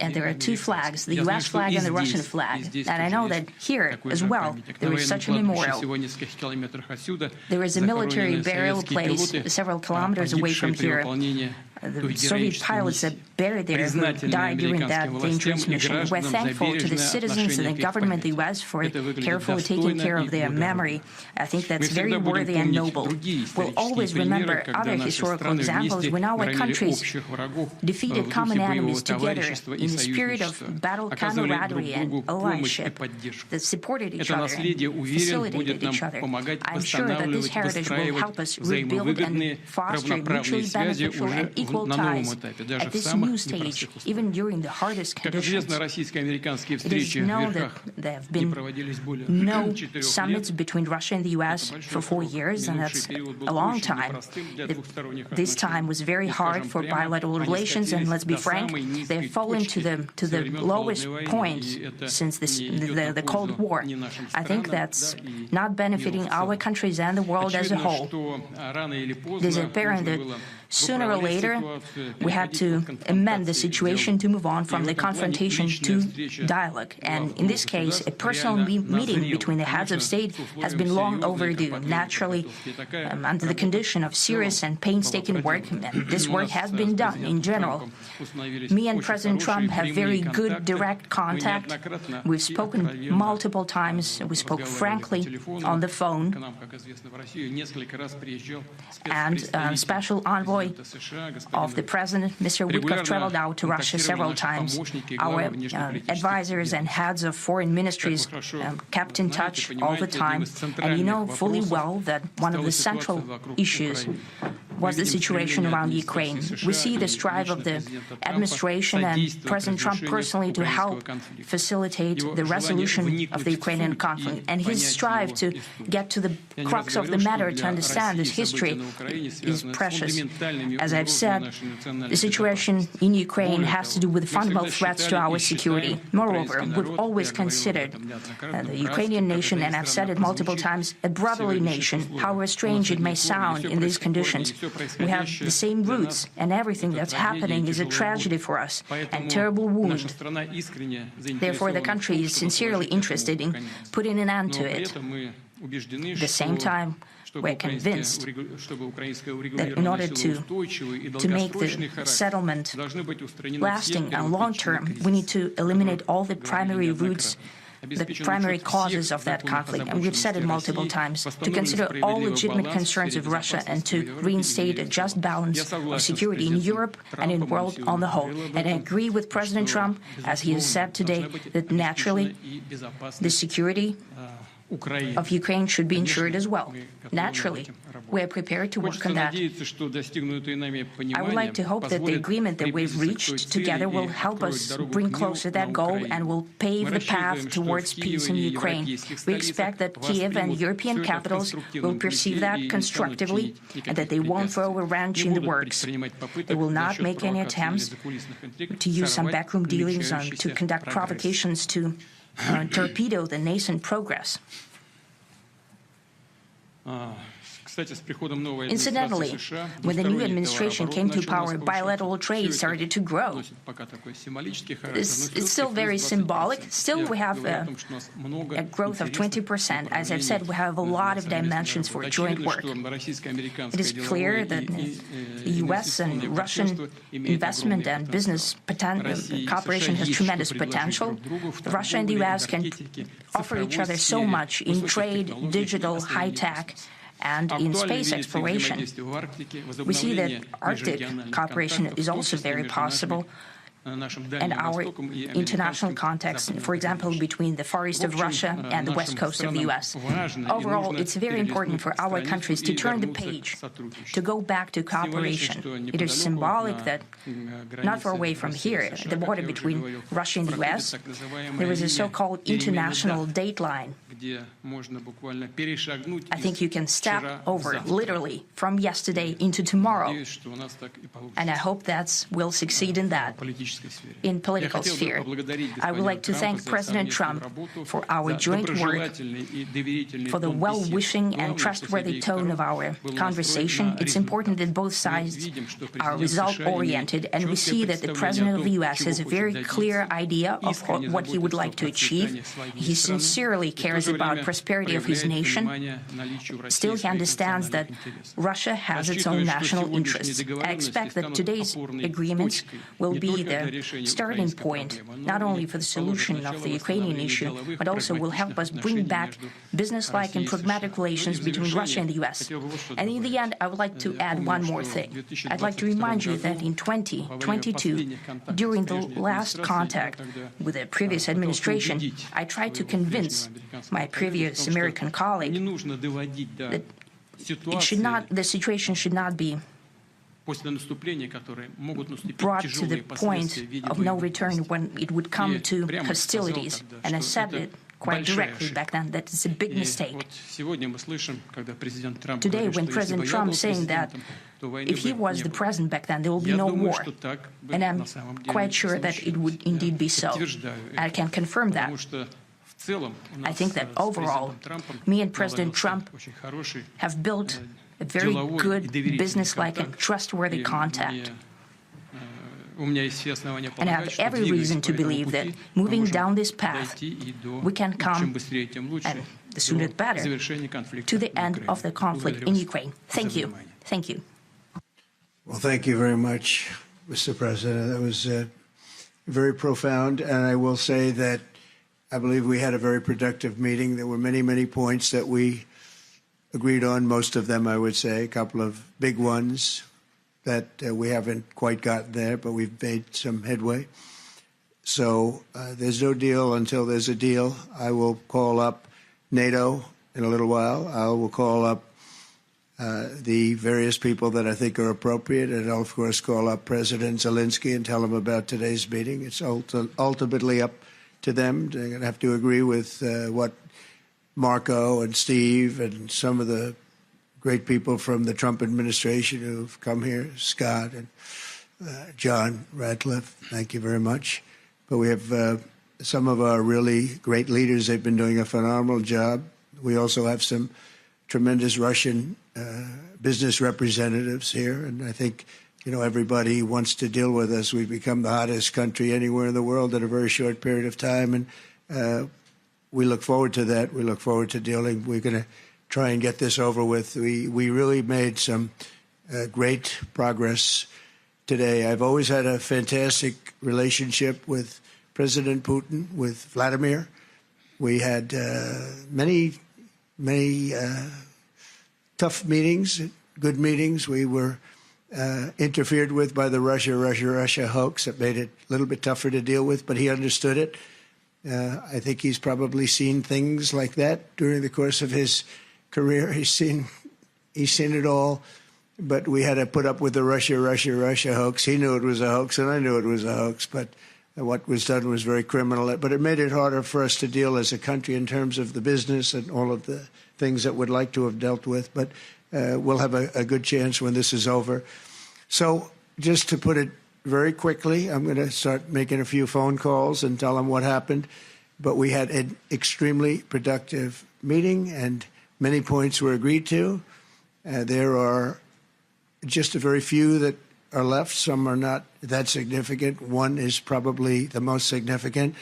And there are 2 flags, the U.S. flag and the Russian flag. And I know that here as well, there is such a memorial. There is a military burial place several kilometers away from here. The Soviet pilots that buried there who died during that dangerous mission. We're thankful to the citizens and the government of the U.S. for carefully taking care of their memory. I think that's very worthy and noble. We'll always remember other historical examples when our countries defeated common enemies together in the spirit of battle camaraderie and allyship that supported each other and facilitated each other. I'm sure that this heritage will help us rebuild and foster mutually beneficial and equal equal ties at this new stage, even during the hardest conditions. It is known that there have been no summits between Russia and the U.S. for 4 years, and that's a long time. This time was very hard for bilateral relations, and let's be frank, they've fallen to the lowest point since the Cold War. I think that's not benefiting our countries and the world as a whole. It is apparent that sooner or later, we had to amend the situation to move on from the confrontation to dialogue. And in this case, a personal meeting between the heads of state has been long overdue. Naturally, under the condition of serious and painstaking work, and this work has been done in general. Me and President Trump have very good direct contact. We've spoken multiple times. We spoke frankly on the phone. And Special Envoy of the President, Mr. Witkoff, traveled out to Russia several times. Our advisors and heads of foreign ministries kept in touch all the time. And you know fully well that one of the central issues was the situation around Ukraine. We see the strive of the administration and President Trump personally to help facilitate the resolution of the Ukrainian conflict. And his strive to get to the crux of the matter, to understand this history, is precious. As I've said, the situation in Ukraine has to do with fundamental threats to our security. Moreover, we've always considered the Ukrainian nation, and I've said it multiple times, a brotherly nation. However strange it may sound in these conditions, we have the same roots, and everything that's happening is a tragedy for us and terrible wound. Therefore, the country is sincerely interested in putting an end to it. At the same time, we're convinced that in order to make the settlement lasting and long-term, we need to eliminate all the primary roots, the primary causes of that conflict. And we've said it multiple times, to consider all legitimate concerns of Russia and to reinstate a just balance of security in Europe and in the world on the whole. And I agree with President Trump, as he has said today, that naturally the security of Ukraine should be ensured as well. Naturally, we are prepared to work on that. I would like to hope that the agreement that we've reached together will help us bring closer that goal and will pave the path towards peace in Ukraine. We expect that Kiev and European capitals will perceive that constructively and that they won't throw a wrench in the works. They will not make any attempts to use some backroom dealings to conduct provocations to torpedo the nascent progress. Incidentally, when the new administration came to power, bilateral trade started to grow. It's still very symbolic. Still, we have a growth of 20%. As I've said, we have a lot of dimensions for joint work. It is clear that the U.S. and Russian investment and business cooperation has tremendous potential. Russia and the U.S. can offer each other so much in trade, digital, high-tech, and in space exploration. We see that Arctic cooperation is also very possible. And our international context, for example, between the Far East of Russia and the West Coast of the U.S. Overall, it's very important for our countries to turn the page, to go back to cooperation. It is symbolic that not far away from here, at the border between Russia and the U.S., there is a so-called international date line. I think you can step over, literally, from yesterday into tomorrow. And I hope that we'll succeed in that. In political sphere, I would like to thank President Trump for our joint work, for the well-wishing and trustworthy tone of our conversation. It's important that both sides are result-oriented, and we see that the President of the U.S. has a very clear idea of what he would like to achieve. He sincerely cares about prosperity of his nation. Still, he understands that Russia has its own national interests. I expect that today's agreements will be the starting point, not only for the solution of the Ukrainian issue, but also will help us bring back business-like and pragmatic relations between Russia and the U.S. And in the end, I would like to add one more thing. I'd like to remind you that in 2022, during the last contact with the previous administration, I tried to convince my previous American colleague that the situation should not be brought to the point of no return when it would come to hostilities. And I said it quite directly back then that it's a big mistake. Today, when President Trump is saying that if he was the president back then, there will be no war. And I'm quite sure that it would indeed be so. I can confirm that. I think that overall, me and President Trump have built a very good, business-like and trustworthy contact. And I have every reason to believe that moving down this path, we can come, and the sooner the better, to the end of the conflict in Ukraine. Thank you. Thank you. Well, thank you very much, Mr. President. That was very profound. And I will say that I believe we had a very productive meeting. There were many, many points that we agreed on, most of them, I would say, a couple of big ones that we haven't quite gotten there, but we've made some headway. So there's no deal until there's a deal. I will call up NATO in a little while. I will call up the various people that I think are appropriate, and I'll, of course, call up President Zelensky and tell him about today's meeting. It's ultimately up to them. They're going to have to agree with what Marco and Steve and some of the great people from the Trump administration who've come here, Scott and John Ratcliffe, thank you very much. But we have some of our really great leaders. They've been doing a phenomenal job. We also have some tremendous Russian business representatives here, and I think everybody wants to deal with us. We've become the hottest country anywhere in the world in a very short period of time, and we look forward to that. We look forward to dealing. We're going to try and get this over with. We really made some great progress today. I've always had a fantastic relationship with President Putin, with Vladimir. We had many tough meetings, good meetings. We were interfered with by the Russia hoax. That made it a little bit tougher to deal with, but he understood it. I think he's probably seen things like that during the course of his career. He's seen it all, but we had to put up with the Russia hoax. He knew it was a hoax, and I knew it was a hoax, but what was done was very criminal. But it made it harder for us to deal as a country in terms of the business and all of the things that we'd like to have dealt with. But we'll have a good chance when this is over. So just to put it very quickly, I'm going to start making a few phone calls and tell them what happened. But we had an extremely productive meeting, and many points were agreed to. There are just a very few that are left. Some are not that significant. One is probably the most significant.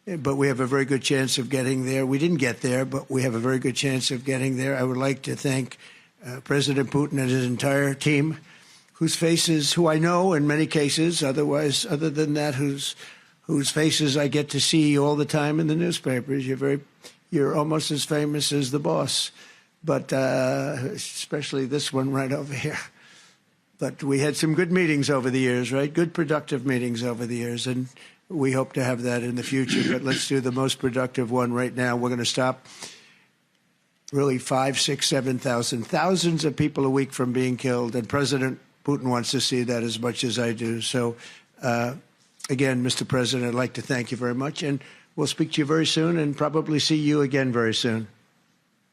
But we have a very good chance of getting there. We didn't get there, but we have a very good chance of getting there. I would like to thank President Putin and his entire team, whose faces, who I know in many cases, other than that, whose faces I get to see all the time in the newspapers. You're almost as famous as the boss, but especially this one right over here. But we had some good meetings over the years, right? Good, productive meetings over the years, and we hope to have that in the future. But let's do the most productive one right now. We're going to stop really 5, 6, 7,000, thousands of people a week from being killed, and President Putin wants to see that as much as I do. So, again, Mr. President, I'd like to thank you very much, and we'll speak to you very soon and probably see you again very soon.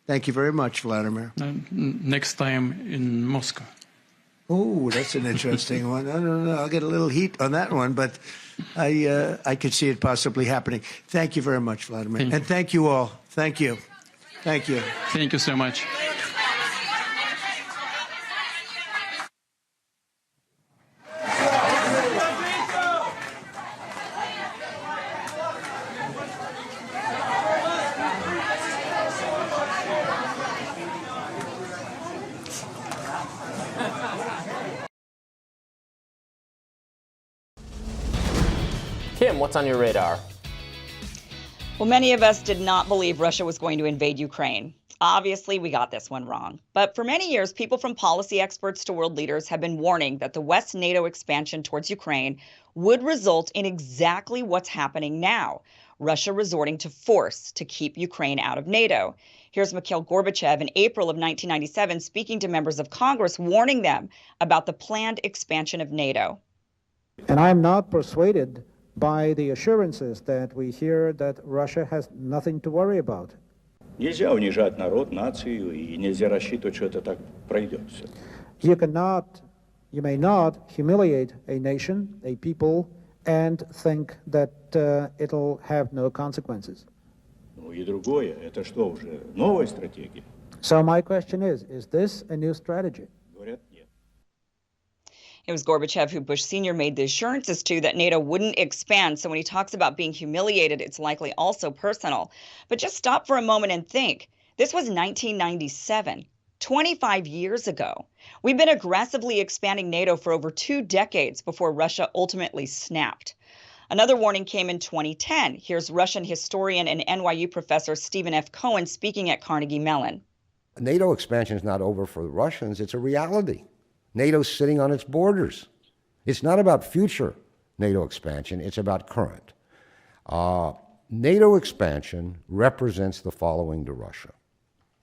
Thank you very much, Vladimir. Next time in Moscow. Oh, that's an interesting one. I don't know. I'll get a little heat on that one, but I could see it possibly happening. Thank you very much, Vladimir. And thank you all. Thank you. Thank you. Thank you so much. Kim, what's on your radar? Well, many of us did not believe Russia was going to invade Ukraine. Obviously, we got this one wrong. But for many years, people from policy experts to world leaders have been warning that the West NATO expansion towards Ukraine would result in exactly what's happening now. Russia resorting to force to keep Ukraine out of NATO. Here's Mikhail Gorbachev in April of 1997 speaking to members of Congress, warning them about the planned expansion of NATO. And I'm not persuaded by the assurances that we hear that Russia has nothing to worry about. Нельзя унижать народ, нацию, и нельзя рассчитывать, что это так пройдет все. You may not humiliate a nation, a people, and think that it'll have no consequences. Ну и другое, это что уже, новая стратегия? So my question is this a new strategy? Говорят, нет. It was Gorbachev who Bush Sr. made the assurances to that NATO wouldn't expand. So when he talks about being humiliated, it's likely also personal. But just stop for a moment and think. This was 1997, 25 years ago. We've been aggressively expanding NATO for over 2 decades before Russia ultimately snapped. Another warning came in 2010. Here's Russian historian and NYU professor Stephen F. Cohen speaking at Carnegie Mellon. NATO expansion is not over for the Russians. It's a reality. NATO's sitting on its borders. It's not about future NATO expansion. It's about current. NATO expansion represents the following to Russia.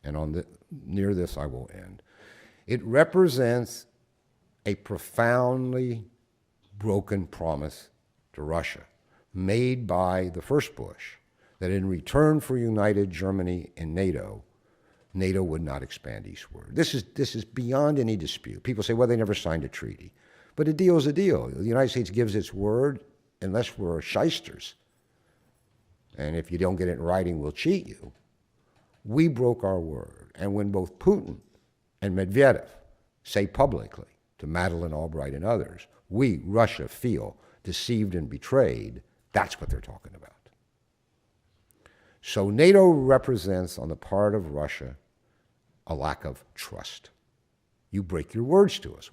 And near this I will end. It represents a profoundly broken promise to Russia made by the first Bush that in return for united Germany in NATO, NATO would not expand eastward. This is beyond any dispute. People say, well, they never signed a treaty. But a deal is a deal. The United States gives its word unless we're shysters. And if you don't get it in writing, we'll cheat you. We broke our word. And when both Putin and Medvedev say publicly to Madeleine Albright and others, we, Russia, feel deceived and betrayed, that's what they're talking about. So NATO represents, on the part of Russia, a lack of trust. You break your words to us.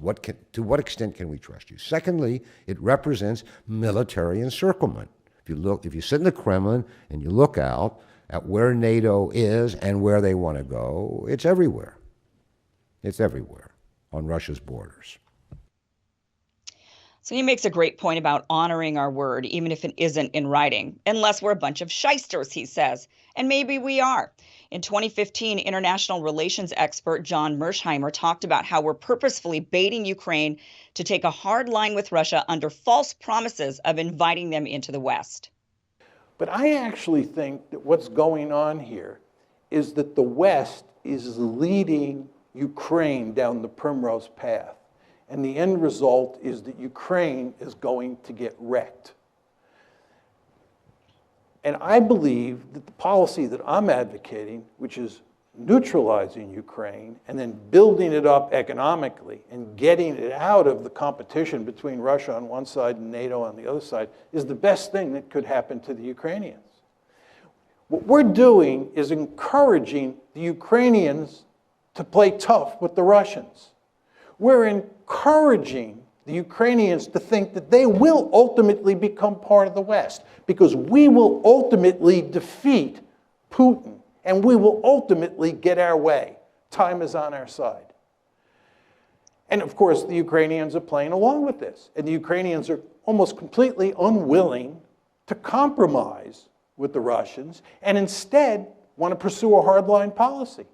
To what extent can we trust you? Secondly, it represents military encirclement. If you sit in the Kremlin and you look out at where NATO is and where they want to go, it's everywhere. It's everywhere on Russia's borders. So he makes a great point about honoring our word, even if it isn't in writing, unless we're a bunch of shysters, he says. And maybe we are. In 2015, international relations expert John Mersheimer talked about how we're purposefully baiting Ukraine to take a hard line with Russia under false promises of inviting them into the West. But I actually think that what's going on here is that the West is leading Ukraine down the primrose path. And the end result is that Ukraine is going to get wrecked. And I believe that the policy that I'm advocating, which is neutralizing Ukraine and then building it up economically and getting it out of the competition between Russia on one side and NATO on the other side, is the best thing that could happen to the Ukrainians. What we're doing is encouraging the Ukrainians to play tough with the Russians. We're encouraging the Ukrainians to think that they will ultimately become part of the West, because we will ultimately defeat Putin and we will ultimately get our way. Time is on our side. And of course, the Ukrainians are playing along with this. And the Ukrainians are almost completely unwilling to compromise with the Russians and instead want to pursue a hardline policy.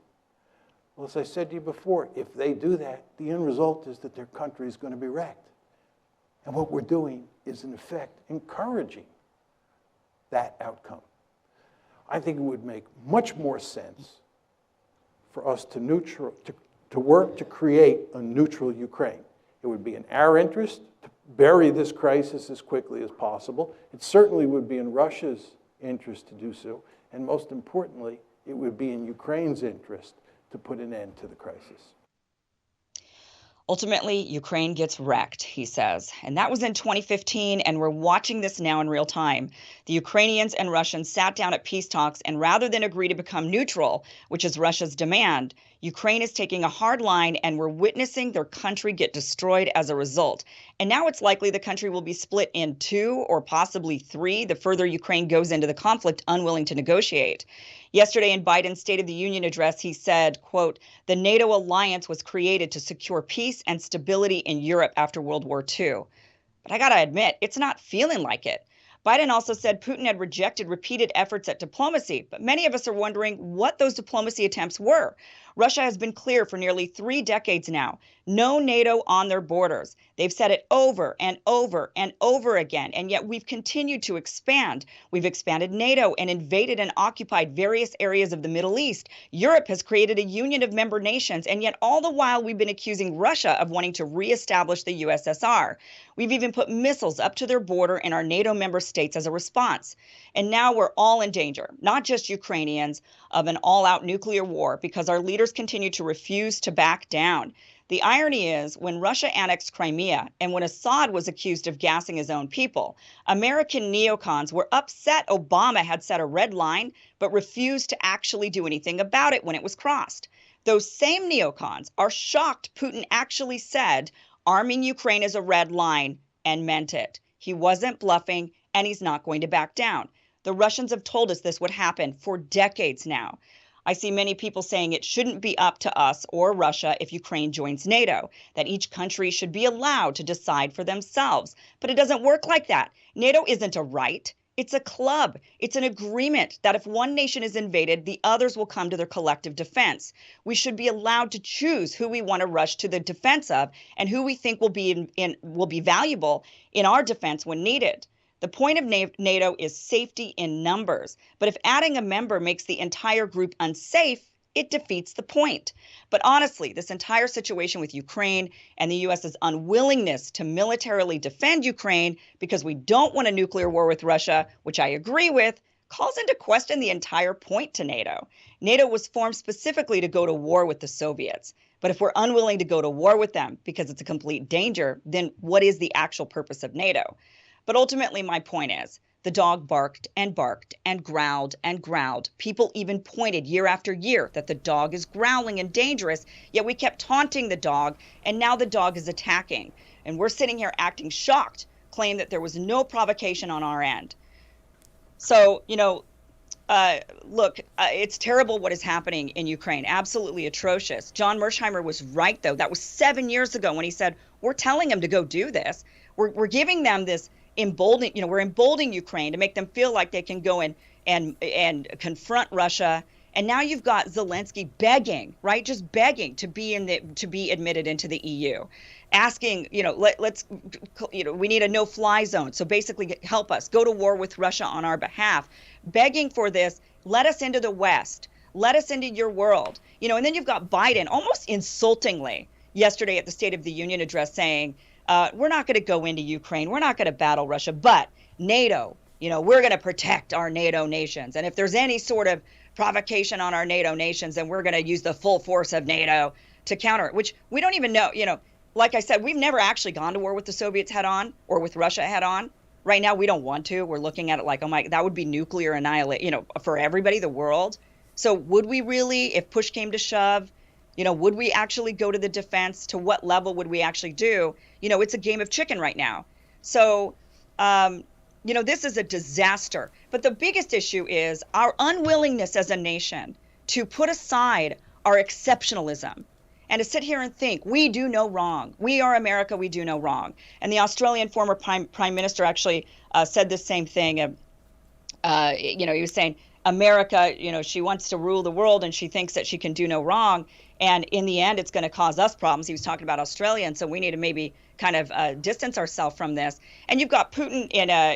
Well, as I said to you before, if they do that, the end result is that their country is going to be wrecked. And what we're doing is, in effect, encouraging that outcome. I think it would make much more sense for us to work to create a neutral Ukraine. It would be in our interest to bury this crisis as quickly as possible. It certainly would be in Russia's interest to do so. And most importantly, it would be in Ukraine's interest to put an end to the crisis. Ultimately, Ukraine gets wrecked, he says. And that was in 2015, and we're watching this now in real time. The Ukrainians and Russians sat down at peace talks, and rather than agree to become neutral, which is Russia's demand, Ukraine is taking a hard line, and we're witnessing their country get destroyed as a result. And now it's likely the country will be split in 2 or possibly 3 the further Ukraine goes into the conflict, unwilling to negotiate. Yesterday in Biden's State of the Union address, he said, quote, "The NATO alliance was created to secure peace and stability in Europe after World War II." But I got to admit, it's not feeling like it. Biden also said Putin had rejected repeated efforts at diplomacy, but many of us are wondering what those diplomacy attempts were. Russia has been clear for nearly 3 decades now. No NATO on their borders. They've said it over and over and over again, and yet we've continued to expand. We've expanded NATO and invaded and occupied various areas of the Middle East. Europe has created a union of member nations, and yet all the while we've been accusing Russia of wanting to reestablish the USSR. We've even put missiles up to their border in our NATO member states as a response. And now we're all in danger, not just Ukrainians, of an all-out nuclear war because our leaders continue to refuse to back down. The irony is, when Russia annexed Crimea and when Assad was accused of gassing his own people, American neocons were upset Obama had set a red line, but refused to actually do anything about it when it was crossed. Those same neocons are shocked Putin actually said arming Ukraine is a red line and meant it. He wasn't bluffing, and he's not going to back down. The Russians have told us this would happen for decades now. I see many people saying it shouldn't be up to us or Russia if Ukraine joins NATO, that each country should be allowed to decide for themselves. But it doesn't work like that. NATO isn't a right. It's a club. It's an agreement that if one nation is invaded, the others will come to their collective defense. We should be allowed to choose who we want to rush to the defense of and who we think will be valuable in our defense when needed. The point of NATO is safety in numbers. But if adding a member makes the entire group unsafe, it defeats the point. But honestly, this entire situation with Ukraine and the U.S.'s unwillingness to militarily defend Ukraine because we don't want a nuclear war with Russia, which I agree with, calls into question the entire point to NATO. NATO was formed specifically to go to war with the Soviets. But if we're unwilling to go to war with them because it's a complete danger, then what is the actual purpose of NATO? But ultimately, my point is, the dog barked and barked and growled and growled. People even pointed year after year that the dog is growling and dangerous, yet we kept taunting the dog, and now the dog is attacking. And we're sitting here acting shocked, claiming that there was no provocation on our end. So, look, it's terrible what is happening in Ukraine, absolutely atrocious. John Mersheimer was right, though. That was 7 years ago when he said, we're telling them to go do this. We're giving them this we're emboldening Ukraine to make them feel like they can go in and confront Russia. And now you've got Zelensky begging, right? Just begging to be admitted into the EU, asking, we need a no-fly zone. So basically help us, go to war with Russia on our behalf, begging for this. Let us into the West. Let us into your world. And then you've got Biden almost insultingly yesterday at the State of the Union address saying, we're not going to go into Ukraine. We're not going to battle Russia, but NATO, we're going to protect our NATO nations. And if there's any sort of provocation on our NATO nations, then we're going to use the full force of NATO to counter it, which we don't even know. Like I said, we've never actually gone to war with the Soviets head on or with Russia head on. Right now, we don't want to. We're looking at it like, oh my, that would be nuclear annihilation, for everybody, the world. So would we really, if push came to shove, would we actually go to the defense? To what level would we actually do? It's a game of chicken right now. So, this is a disaster. But the biggest issue is our unwillingness as a nation to put aside our exceptionalism and to sit here and think we do no wrong. We are America. We do no wrong. And the Australian former prime minister actually said the same thing. He was saying America, she wants to rule the world and she thinks that she can do no wrong. And in the end, it's going to cause us problems. He was talking about Australia, and so we need to maybe kind of distance ourselves from this. And you've got Putin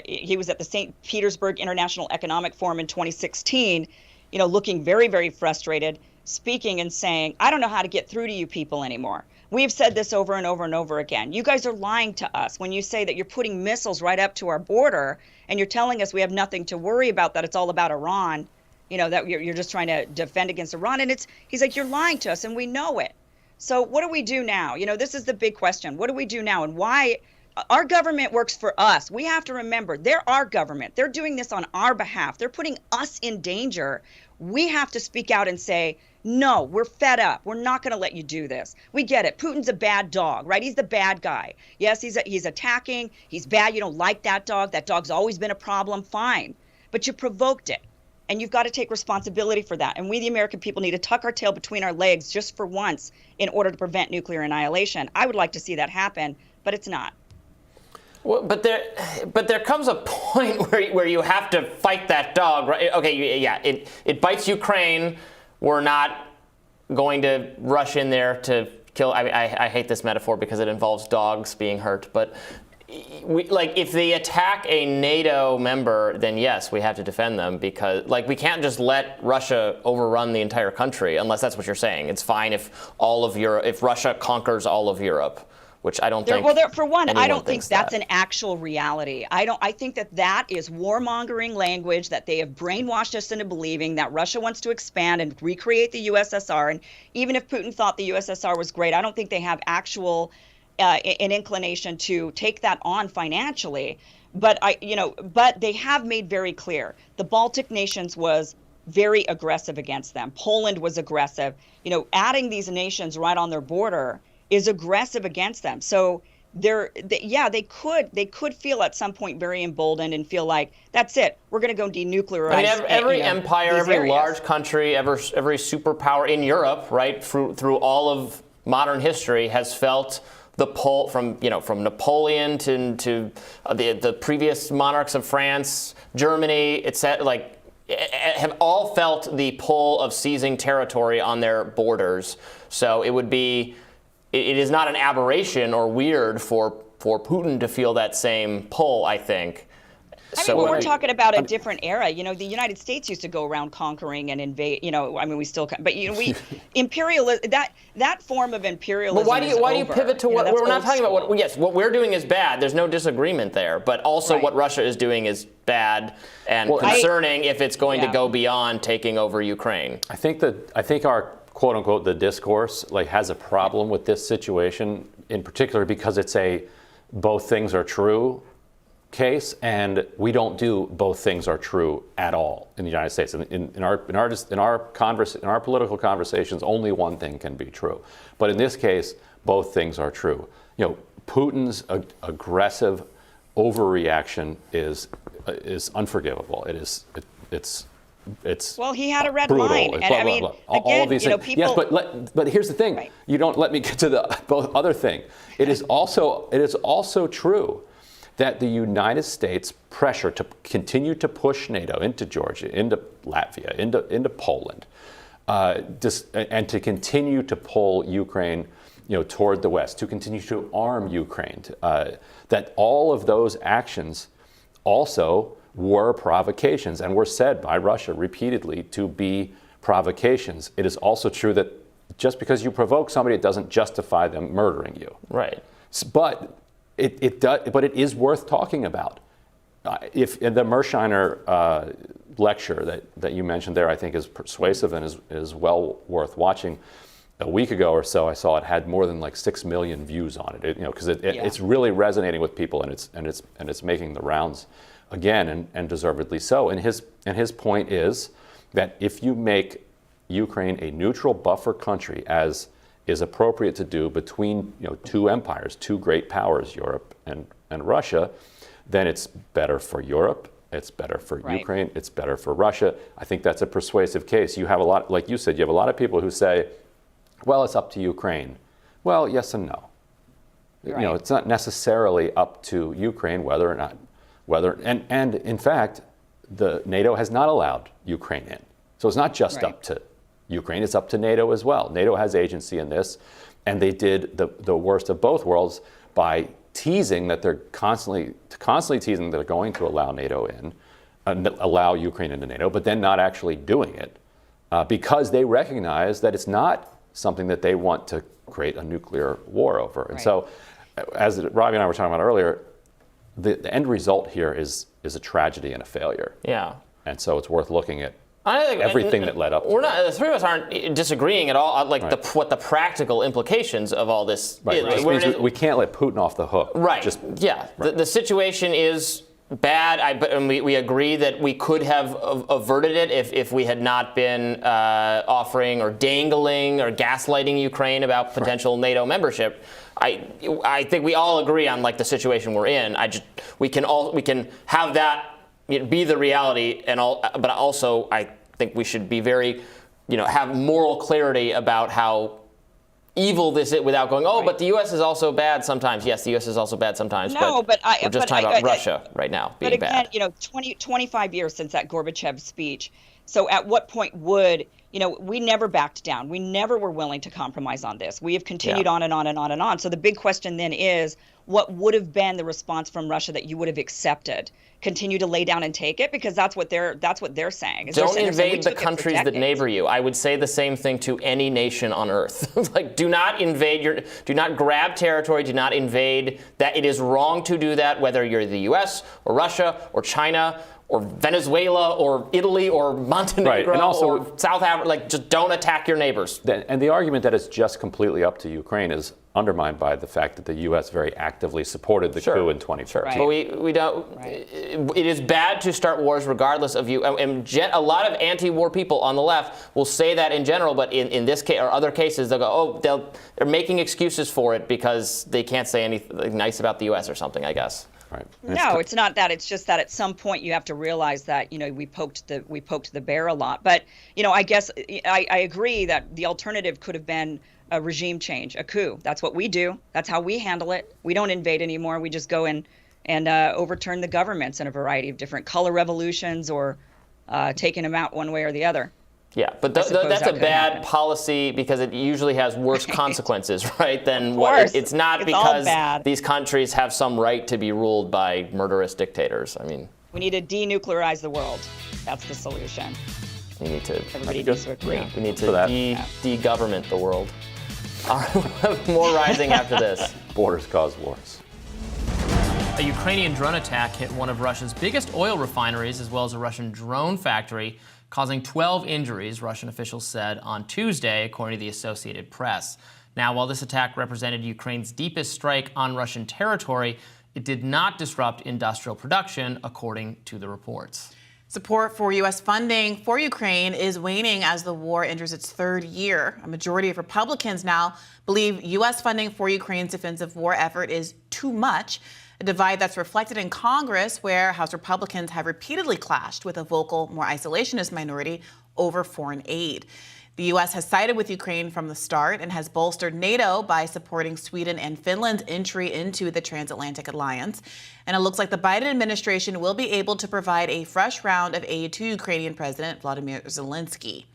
he was at the St. Petersburg International Economic Forum in 2016, looking very, very frustrated, speaking and saying, I don't know how to get through to you people anymore. We've said this over and over and over again. You guys are lying to us when you say that you're putting missiles right up to our border and you're telling us we have nothing to worry about, that it's all about Iran. That you're just trying to defend against Iran. And he's like, you're lying to us and we know it. So what do we do now? This is the big question. What do we do now? And why? Our government works for us. We have to remember, they're our government. They're doing this on our behalf. They're putting us in danger. We have to speak out and say, no, we're fed up. We're not going to let you do this. We get it. Putin's a bad dog, right? He's the bad guy. Yes, he's attacking. He's bad. You don't like that dog. That dog's always been a problem. Fine. But you provoked it. And you've got to take responsibility for that. And we, the American people, need to tuck our tail between our legs just for once in order to prevent nuclear annihilation. I would like to see that happen, but it's not. Well, but there comes a point where you have to fight that dog, right? Okay, yeah, it bites Ukraine. We're not going to rush in there to kill. I hate this metaphor because it involves dogs being hurt, but if they attack a NATO member, then yes, we have to defend them, because we can't just let Russia overrun the entire country, unless that's what you're saying. It's fine if if Russia conquers all of Europe, which I don't think. Well, for one, I don't think that's an actual reality. I think that is warmongering language that they have brainwashed us into believing, that Russia wants to expand and recreate the USSR. And even if Putin thought the USSR was great, I don't think they have actual an inclination to take that on financially. But but they have made very clear the Baltic nations was very aggressive against them. Poland was aggressive. Adding these nations right on their border is aggressive against them. So they could feel at some point very emboldened and feel like, that's it, we're going to go denuclearize. I mean, every empire, every large country, every superpower in Europe, right, through all of modern history, has felt the pull from Napoleon to the previous monarchs of France, Germany, etc. Have all felt the pull of seizing territory on their borders. So it is not an aberration or weird for Putin to feel that same pull, I think. We're talking about a different era. The United States used to go around conquering and invade. We still, but imperialism. That form of imperialism. But why do you pivot to what we're not talking about? What we're doing is bad. There's no disagreement there. But also, what Russia is doing is bad and concerning if it's going to go beyond taking over Ukraine. I think our quote unquote the discourse has a problem with this situation in particular, because it's a both things are true case, and we don't do both things are true at all in the United States. In our political conversations, only one thing can be true. But in this case, both things are true. Putin's aggressive overreaction is unforgivable. It's well, he had a red brutal. line, and all of these things. people. Yes, but here's the thing: you don't let me get to the other thing. It is also true that the United States pressure to continue to push NATO into Georgia, into Latvia, into Poland, and to continue to pull Ukraine, toward the West, to continue to arm Ukraine, that all of those actions also were provocations and were said by Russia repeatedly to be provocations. It is also true that just because you provoke somebody, it doesn't justify them murdering you. Right. But it is worth talking about. If in the Mershiner lecture that you mentioned there, I think is persuasive and is well worth watching. A week ago or so, I saw it had more than 6 million views on it. Because it's really resonating with people, and it's making the rounds again, and deservedly so. And his point is that if you make Ukraine a neutral buffer country, as is appropriate to do between two empires, two great powers, Europe and Russia, then it's better for Europe, it's better for Ukraine, it's better for Russia. I think that's a persuasive case. You have a lot, like you said, you have a lot of people who say, well, it's up to Ukraine. Well, yes and no. It's not necessarily up to Ukraine whether or not, and in fact, the NATO has not allowed Ukraine in. So it's not just up to Ukraine, it's up to NATO as well. NATO has agency in this, and they did the worst of both worlds by teasing that they're constantly teasing that they're going to allow NATO in, allow Ukraine into NATO, but then not actually doing it because they recognize that it's not something that they want to create a nuclear war over. And so, as Robbie and I were talking about earlier, the end result here is a tragedy and a failure. Yeah. And so it's worth looking at everything that led up to it. The three of us aren't disagreeing at all, what the practical implications of all this is. We can't let Putin off the hook. Right. The situation is bad, and we agree that we could have averted it if we had not been offering or dangling or gaslighting Ukraine about potential NATO membership. I think we all agree on the situation we're in. We can have that be the reality, but also I think we should be very, have moral clarity about how evil this is without going, oh, but the U.S. is also bad sometimes. Yes, the U.S. is also bad sometimes. No, we're just talking about Russia right now being bad. But again, bad. 25 years since that Gorbachev speech. So at what point would, we never backed down. We never were willing to compromise on this. We have continued on and on and on and on. So the big question then is, what would have been the response from Russia that you would have accepted? Continue to lay down and take it? Because that's what they're saying. Don't invade the countries that neighbor you. I would say the same thing to any nation on earth. Like, do not grab territory, do not invade. That it is wrong to do that, whether you're the US or Russia or China or Venezuela or Italy or Montenegro and also, or South Africa. Just don't attack your neighbors. And the argument that it's just completely up to Ukraine is undermined by the fact that the U.S. very actively supported the coup in 2014. But we don't. It is bad to start wars regardless of you. And a lot of anti-war people on the left will say that in general, but in this case or other cases, they'll go, they're making excuses for it because they can't say anything nice about the U.S. or something, I guess. Right. No, it's not that. It's just that at some point you have to realize that we poked the bear a lot. But I guess I agree that the alternative could have been a regime change, a coup. That's what we do. That's how we handle it. We don't invade anymore. We just go in and overturn the governments in a variety of different color revolutions or taking them out one way or the other. Yeah, but that's a bad policy because it usually has worse consequences, right? Than what it's not because these countries have some right to be ruled by murderous dictators. I mean, we need to denuclearize the world. That's the solution. We need to. Everybody needs to agree. We need to de-government the world. All right, we'll have more rising after this. Borders cause wars. A Ukrainian drone attack hit one of Russia's biggest oil refineries as well as a Russian drone factory, causing 12 injuries, Russian officials said on Tuesday, according to the Associated Press. Now, while this attack represented Ukraine's deepest strike on Russian territory, it did not disrupt industrial production, according to the reports. Support for U.S. funding for Ukraine is waning as the war enters its third year. A majority of Republicans now believe U.S. funding for Ukraine's defensive war effort is too much, a divide that's reflected in Congress, where House Republicans have repeatedly clashed with a vocal, more isolationist minority over foreign aid. The U.S. has sided with Ukraine from the start and has bolstered NATO by supporting Sweden and Finland's entry into the transatlantic alliance. And it looks like the Biden administration will be able to provide a fresh round of aid to Ukrainian President Vladimir Zelensky.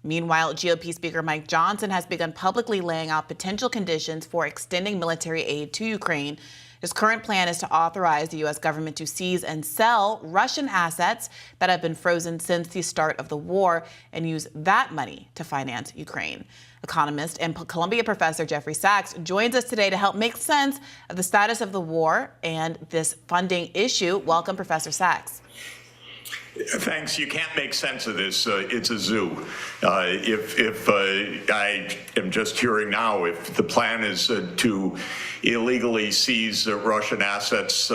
Meanwhile, GOP Speaker Mike Johnson has begun publicly laying out potential conditions for extending military aid to Ukraine. His current plan is to authorize the U.S. government to seize and sell Russian assets that have been frozen since the start of the war and use that money to finance Ukraine. Economist and Columbia professor Jeffrey Sachs joins us today to help make sense of the status of the war and this funding issue. Welcome, Professor Sachs. Thanks. You can't make sense of this. It's a zoo. If I am just hearing now, if the plan is to illegally seize Russian assets,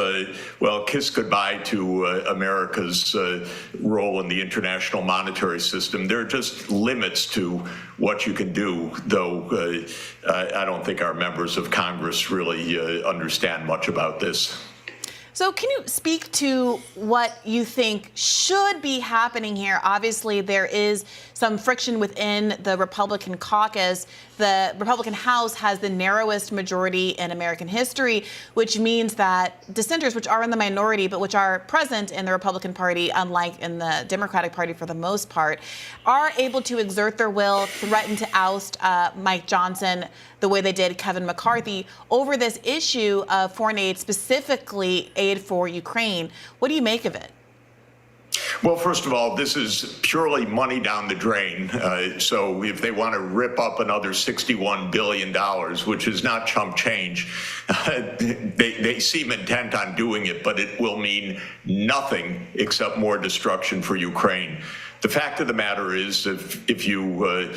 well, kiss goodbye to America's role in the international monetary system. There are just limits to what you can do, though I don't think our members of Congress really understand much about this. So can you speak to what you think should be happening here? Obviously, there is some friction within the Republican caucus. The Republican House has the narrowest majority in American history, which means that dissenters, which are in the minority, but which are present in the Republican Party, unlike in the Democratic Party for the most part, are able to exert their will, threaten to oust Mike Johnson the way they did Kevin McCarthy over this issue of foreign aid, specifically aid for Ukraine. What do you make of it? Well, first of all, this is purely money down the drain. So if they want to rip up another $61 billion, which is not chump change, they seem intent on doing it, but it will mean nothing except more destruction for Ukraine. The fact of the matter is, if you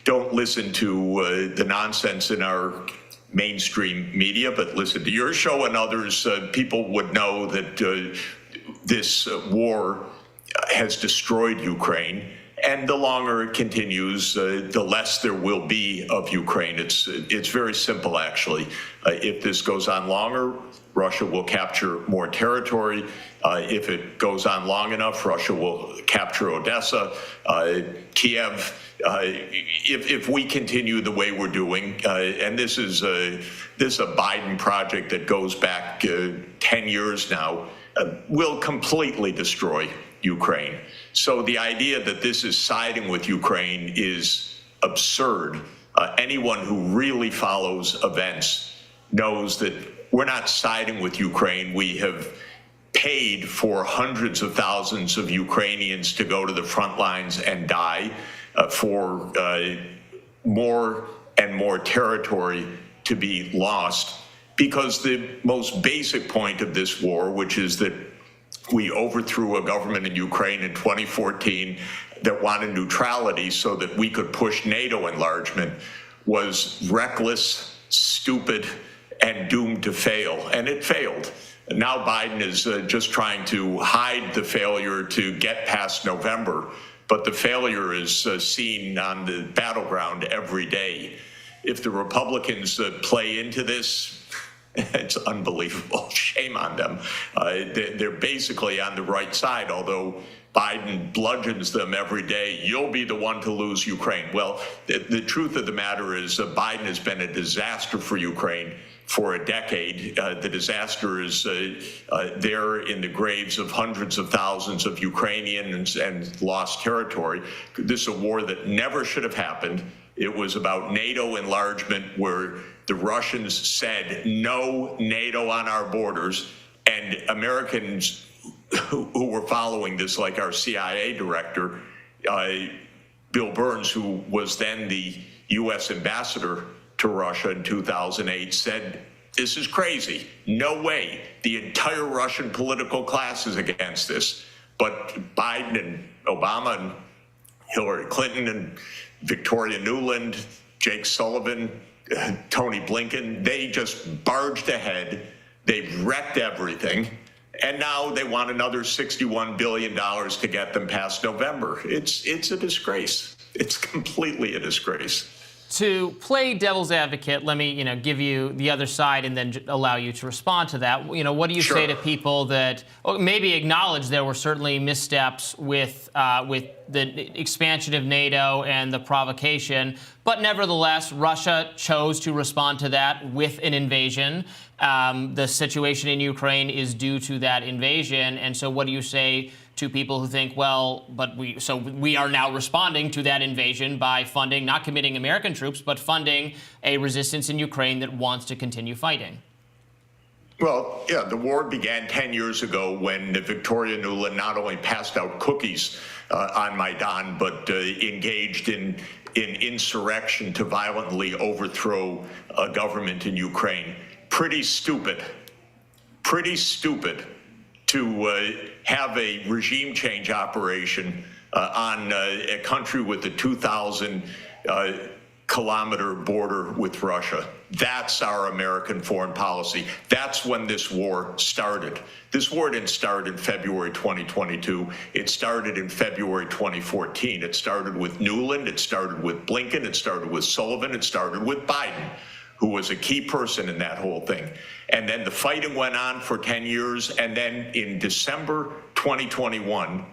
don't listen to the nonsense in our mainstream media, but listen to your show and others, people would know that this war has destroyed Ukraine, And the longer it continues, the less there will be of Ukraine. It's very simple, actually. If this goes on longer, Russia will capture more territory. If it goes on long enough, Russia will capture Odessa, Kiev. If we continue the way we're doing, and this is a Biden project that goes back 10 years now, will completely destroy Ukraine. So the idea that this is siding with Ukraine is absurd. Anyone who really follows events knows that we're not siding with Ukraine. We have paid for hundreds of thousands of Ukrainians to go to the front lines and die, for more and more territory to be lost, because the most basic point of this war, which is that we overthrew a government in Ukraine in 2014 that wanted neutrality so that we could push NATO enlargement, was reckless, stupid, and doomed to fail. And it failed. Now Biden is just trying to hide the failure to get past November, but the failure is seen on the battleground every day. If the Republicans play into this, it's unbelievable. Shame on them. They're basically on the right side, although Biden bludgeons them every day. You'll be the one to lose Ukraine. Well, the truth of the matter is Biden has been a disaster for Ukraine for a decade. The disaster is there in the graves of hundreds of thousands of Ukrainians and lost territory. This is a war that never should have happened. It was about NATO enlargement, where the Russians said no NATO on our borders, and Americans who were following this, like our CIA director, Bill Burns, who was then the U.S. ambassador to Russia in 2008, said, this is crazy. No way. The entire Russian political class is against this. But Biden and Obama and Hillary Clinton and Victoria Nuland, Jake Sullivan, Tony Blinken, they just barged ahead. They wrecked everything. And now they want another $61 billion to get them past November. It's a disgrace. It's completely a disgrace. To play devil's advocate, let me, give you the other side and then allow you to respond to that. What do you say to people that maybe acknowledge there were certainly missteps with the expansion of NATO and the provocation, but nevertheless, Russia chose to respond to that with an invasion. The situation in Ukraine is due to that invasion. And so what do you say to people who think, well, but we are now responding to that invasion by funding, not committing American troops, but funding a resistance in Ukraine that wants to continue fighting? Well, yeah, the war began 10 years ago when Victoria Nuland not only passed out cookies on Maidan, but engaged in insurrection to violently overthrow a government in Ukraine. Pretty stupid to have a regime change operation on a country with a 2,000 kilometer border with Russia. That's our American foreign policy. That's when this war started. This war didn't start in February 2022. It started in February 2014. It started with Nuland. It started with Blinken. It started with Sullivan. It started with Biden, who was a key person in that whole thing. And then the fighting went on for 10 years. And then in December 2021,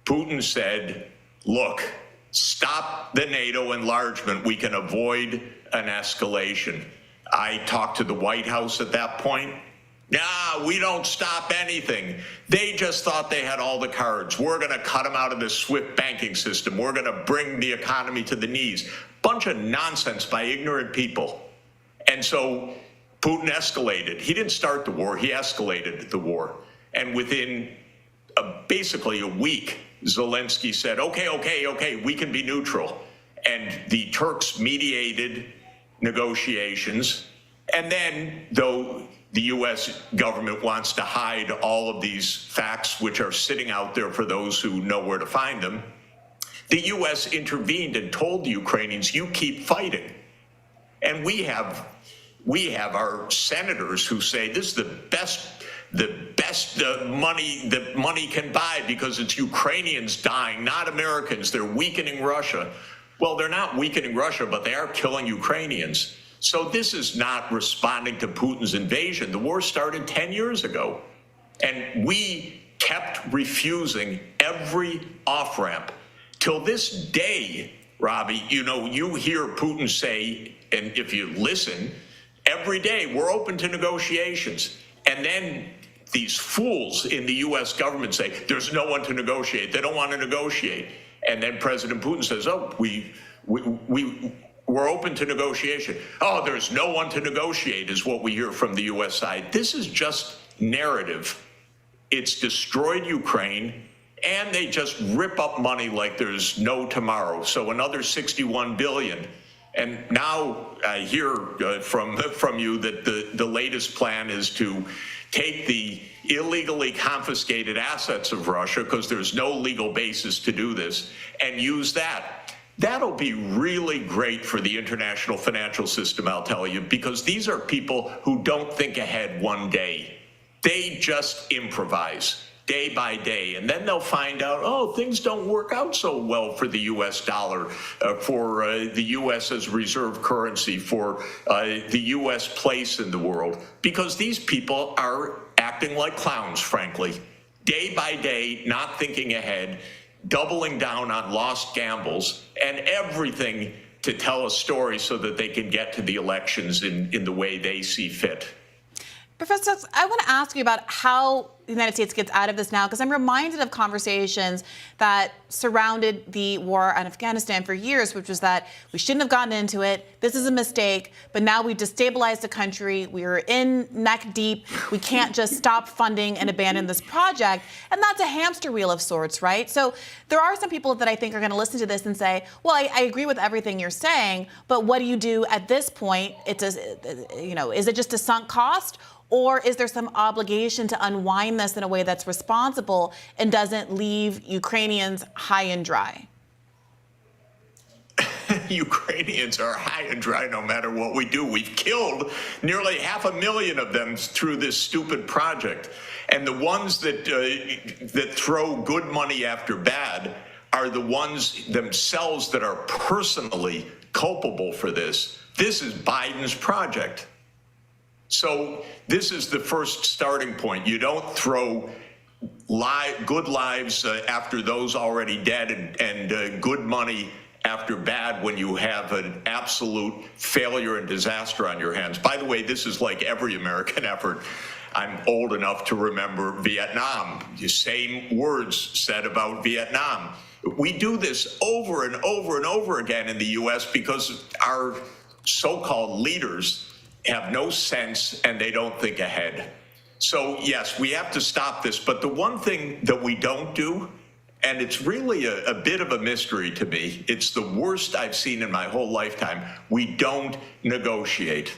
Putin said, look, stop the NATO enlargement. We can avoid an escalation. I talked to the White House at that point. Nah, we don't stop anything. They just thought they had all the cards. We're going to cut them out of the SWIFT banking system. We're going to bring the economy to the knees. Bunch of nonsense by ignorant people. And so Putin escalated. He didn't start the war. He escalated the war. And within basically a week, Zelensky said, okay, we can be neutral. And the Turks mediated negotiations. And then, though the U.S. government wants to hide all of these facts, which are sitting out there for those who know where to find them, the U.S. intervened and told the Ukrainians, you keep fighting. And we have our senators who say this is the best best money that money can buy because it's Ukrainians dying, not Americans. They're weakening Russia. Well, they're not weakening Russia, but they are killing Ukrainians. So this is not responding to Putin's invasion. The war started 10 years ago, and we kept refusing every off-ramp. Till this day, Robbie, you know, you hear Putin say, and if you listen, every day we're open to negotiations. And then these fools in the U.S. government say, there's no one to negotiate. They don't want to negotiate. And then President Putin says, oh, we're open to negotiation. Oh, there's no one to negotiate is what we hear from the U.S. side. This is just narrative. It's destroyed Ukraine, and they just rip up money like there's no tomorrow. So another $61 billion. And now I hear from you that the latest plan is to take the illegally confiscated assets of Russia, because there's no legal basis to do this, and use that. That'll be really great for the international financial system, I'll tell you, because these are people who don't think ahead one day. They just improvise day by day, and then they'll find out, oh, things don't work out so well for the U.S. dollar, for the U.S. as reserve currency, for the U.S. place in the world, because these people are acting like clowns, frankly, day by day, not thinking ahead, doubling down on lost gambles, and everything to tell a story so that they can get to the elections in the way they see fit. Professor Stokes, I want to ask you about how the United States gets out of this now, because I'm reminded of conversations that surrounded the war on Afghanistan for years, which was that we shouldn't have gotten into it. This is a mistake, but now we destabilized the country. We are in neck deep. We can't just stop funding and abandon this project. And that's a hamster wheel of sorts, right? So there are some people that I think are going to listen to this and say, well, I agree with everything you're saying, but what do you do at this point? It's is it just a sunk cost? Or is there some obligation to unwind this in a way that's responsible and doesn't leave Ukrainians high and dry? Ukrainians are high and dry no matter what we do. We've killed nearly 500,000 of them through this stupid project. And the ones that throw good money after bad are the ones themselves that are personally culpable for this. This is Biden's project. So this is the first starting point. You don't throw good lives after those already dead and good money after bad when you have an absolute failure and disaster on your hands. By the way, this is like every American effort. I'm old enough to remember Vietnam. The same words said about Vietnam. We do this over and over and over again in the U.S. because our so-called leaders have no sense and they don't think ahead. So yes, we have to stop this. But the one thing that we don't do, and it's really a bit of a mystery to me, it's the worst I've seen in my whole lifetime, we don't negotiate.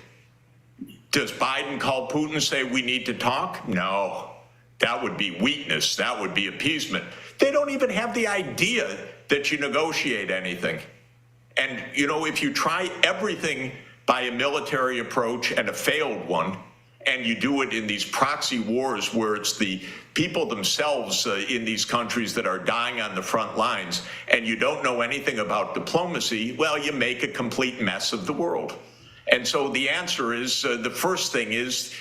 Does Biden call Putin and say we need to talk? No, that would be weakness. That would be appeasement. They don't even have the idea that you negotiate anything. And, you know, if you try everything by a military approach and a failed one, and you do it in these proxy wars where it's the people themselves in these countries that are dying on the front lines, and you don't know anything about diplomacy, well, you make a complete mess of the world. And so the answer is, the first thing is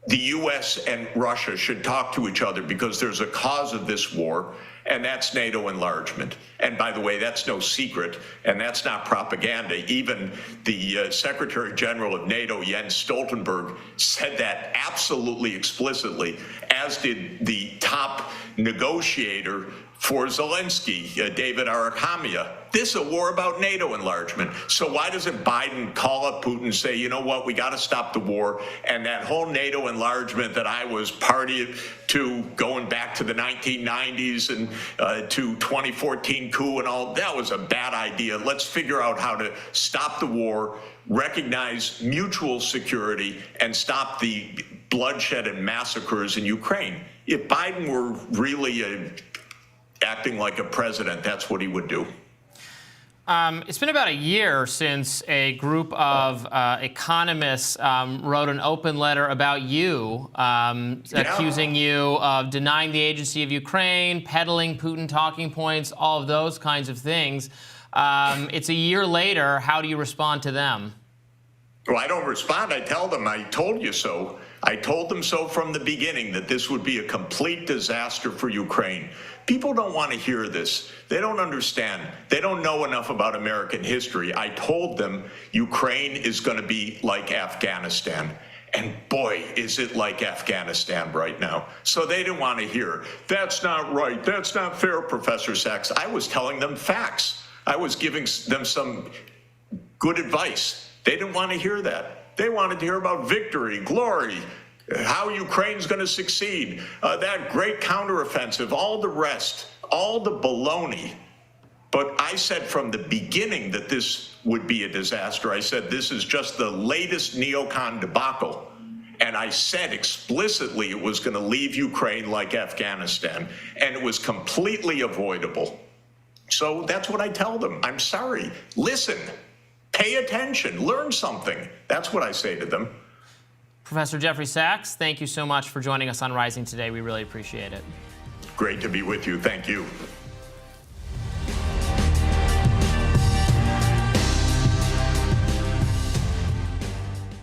the U.S. and Russia should talk to each other because there's a cause of this war, and that's NATO enlargement. And by the way, that's no secret, and that's not propaganda. Even the Secretary General of NATO, Jens Stoltenberg, said that absolutely explicitly, as did the top negotiator for Zelensky, David Arakhamia. This is a war about NATO enlargement. So why doesn't Biden call up Putin and say, you know what, we got to stop the war, and that whole NATO enlargement that I was party to going back to the 1990s and to 2014 coup and all, that was a bad idea. Let's figure out how to stop the war, recognize mutual security, and stop the bloodshed and massacres in Ukraine. If Biden were really acting like a president, that's what he would do. It's been about a year since a group of economists wrote an open letter about you, accusing you of denying the agency of Ukraine, peddling Putin talking points, all of those kinds of things. It's a year later. How do you respond to them? Well, I don't respond. I tell them, I told you so. I told them so from the beginning, that this would be a complete disaster for Ukraine. People don't want to hear this. They don't understand. They don't know enough about American history. I told them Ukraine is going to be like Afghanistan. And boy, is it like Afghanistan right now. So they didn't want to hear, that's not right, that's not fair, Professor Sachs. I was telling them facts. I was giving them some good advice. They didn't want to hear that. They wanted to hear about victory, glory, how Ukraine's going to succeed, that great counteroffensive, all the rest, all the baloney. But I said from the beginning that this would be a disaster. I said this is just the latest neocon debacle. And I said explicitly it was going to leave Ukraine like Afghanistan, and it was completely avoidable. So that's what I tell them. I'm sorry. Listen, pay attention, learn something. That's what I say to them. Professor Jeffrey Sachs, thank you so much for joining us on Rising today. We really appreciate it. Great to be with you. Thank you.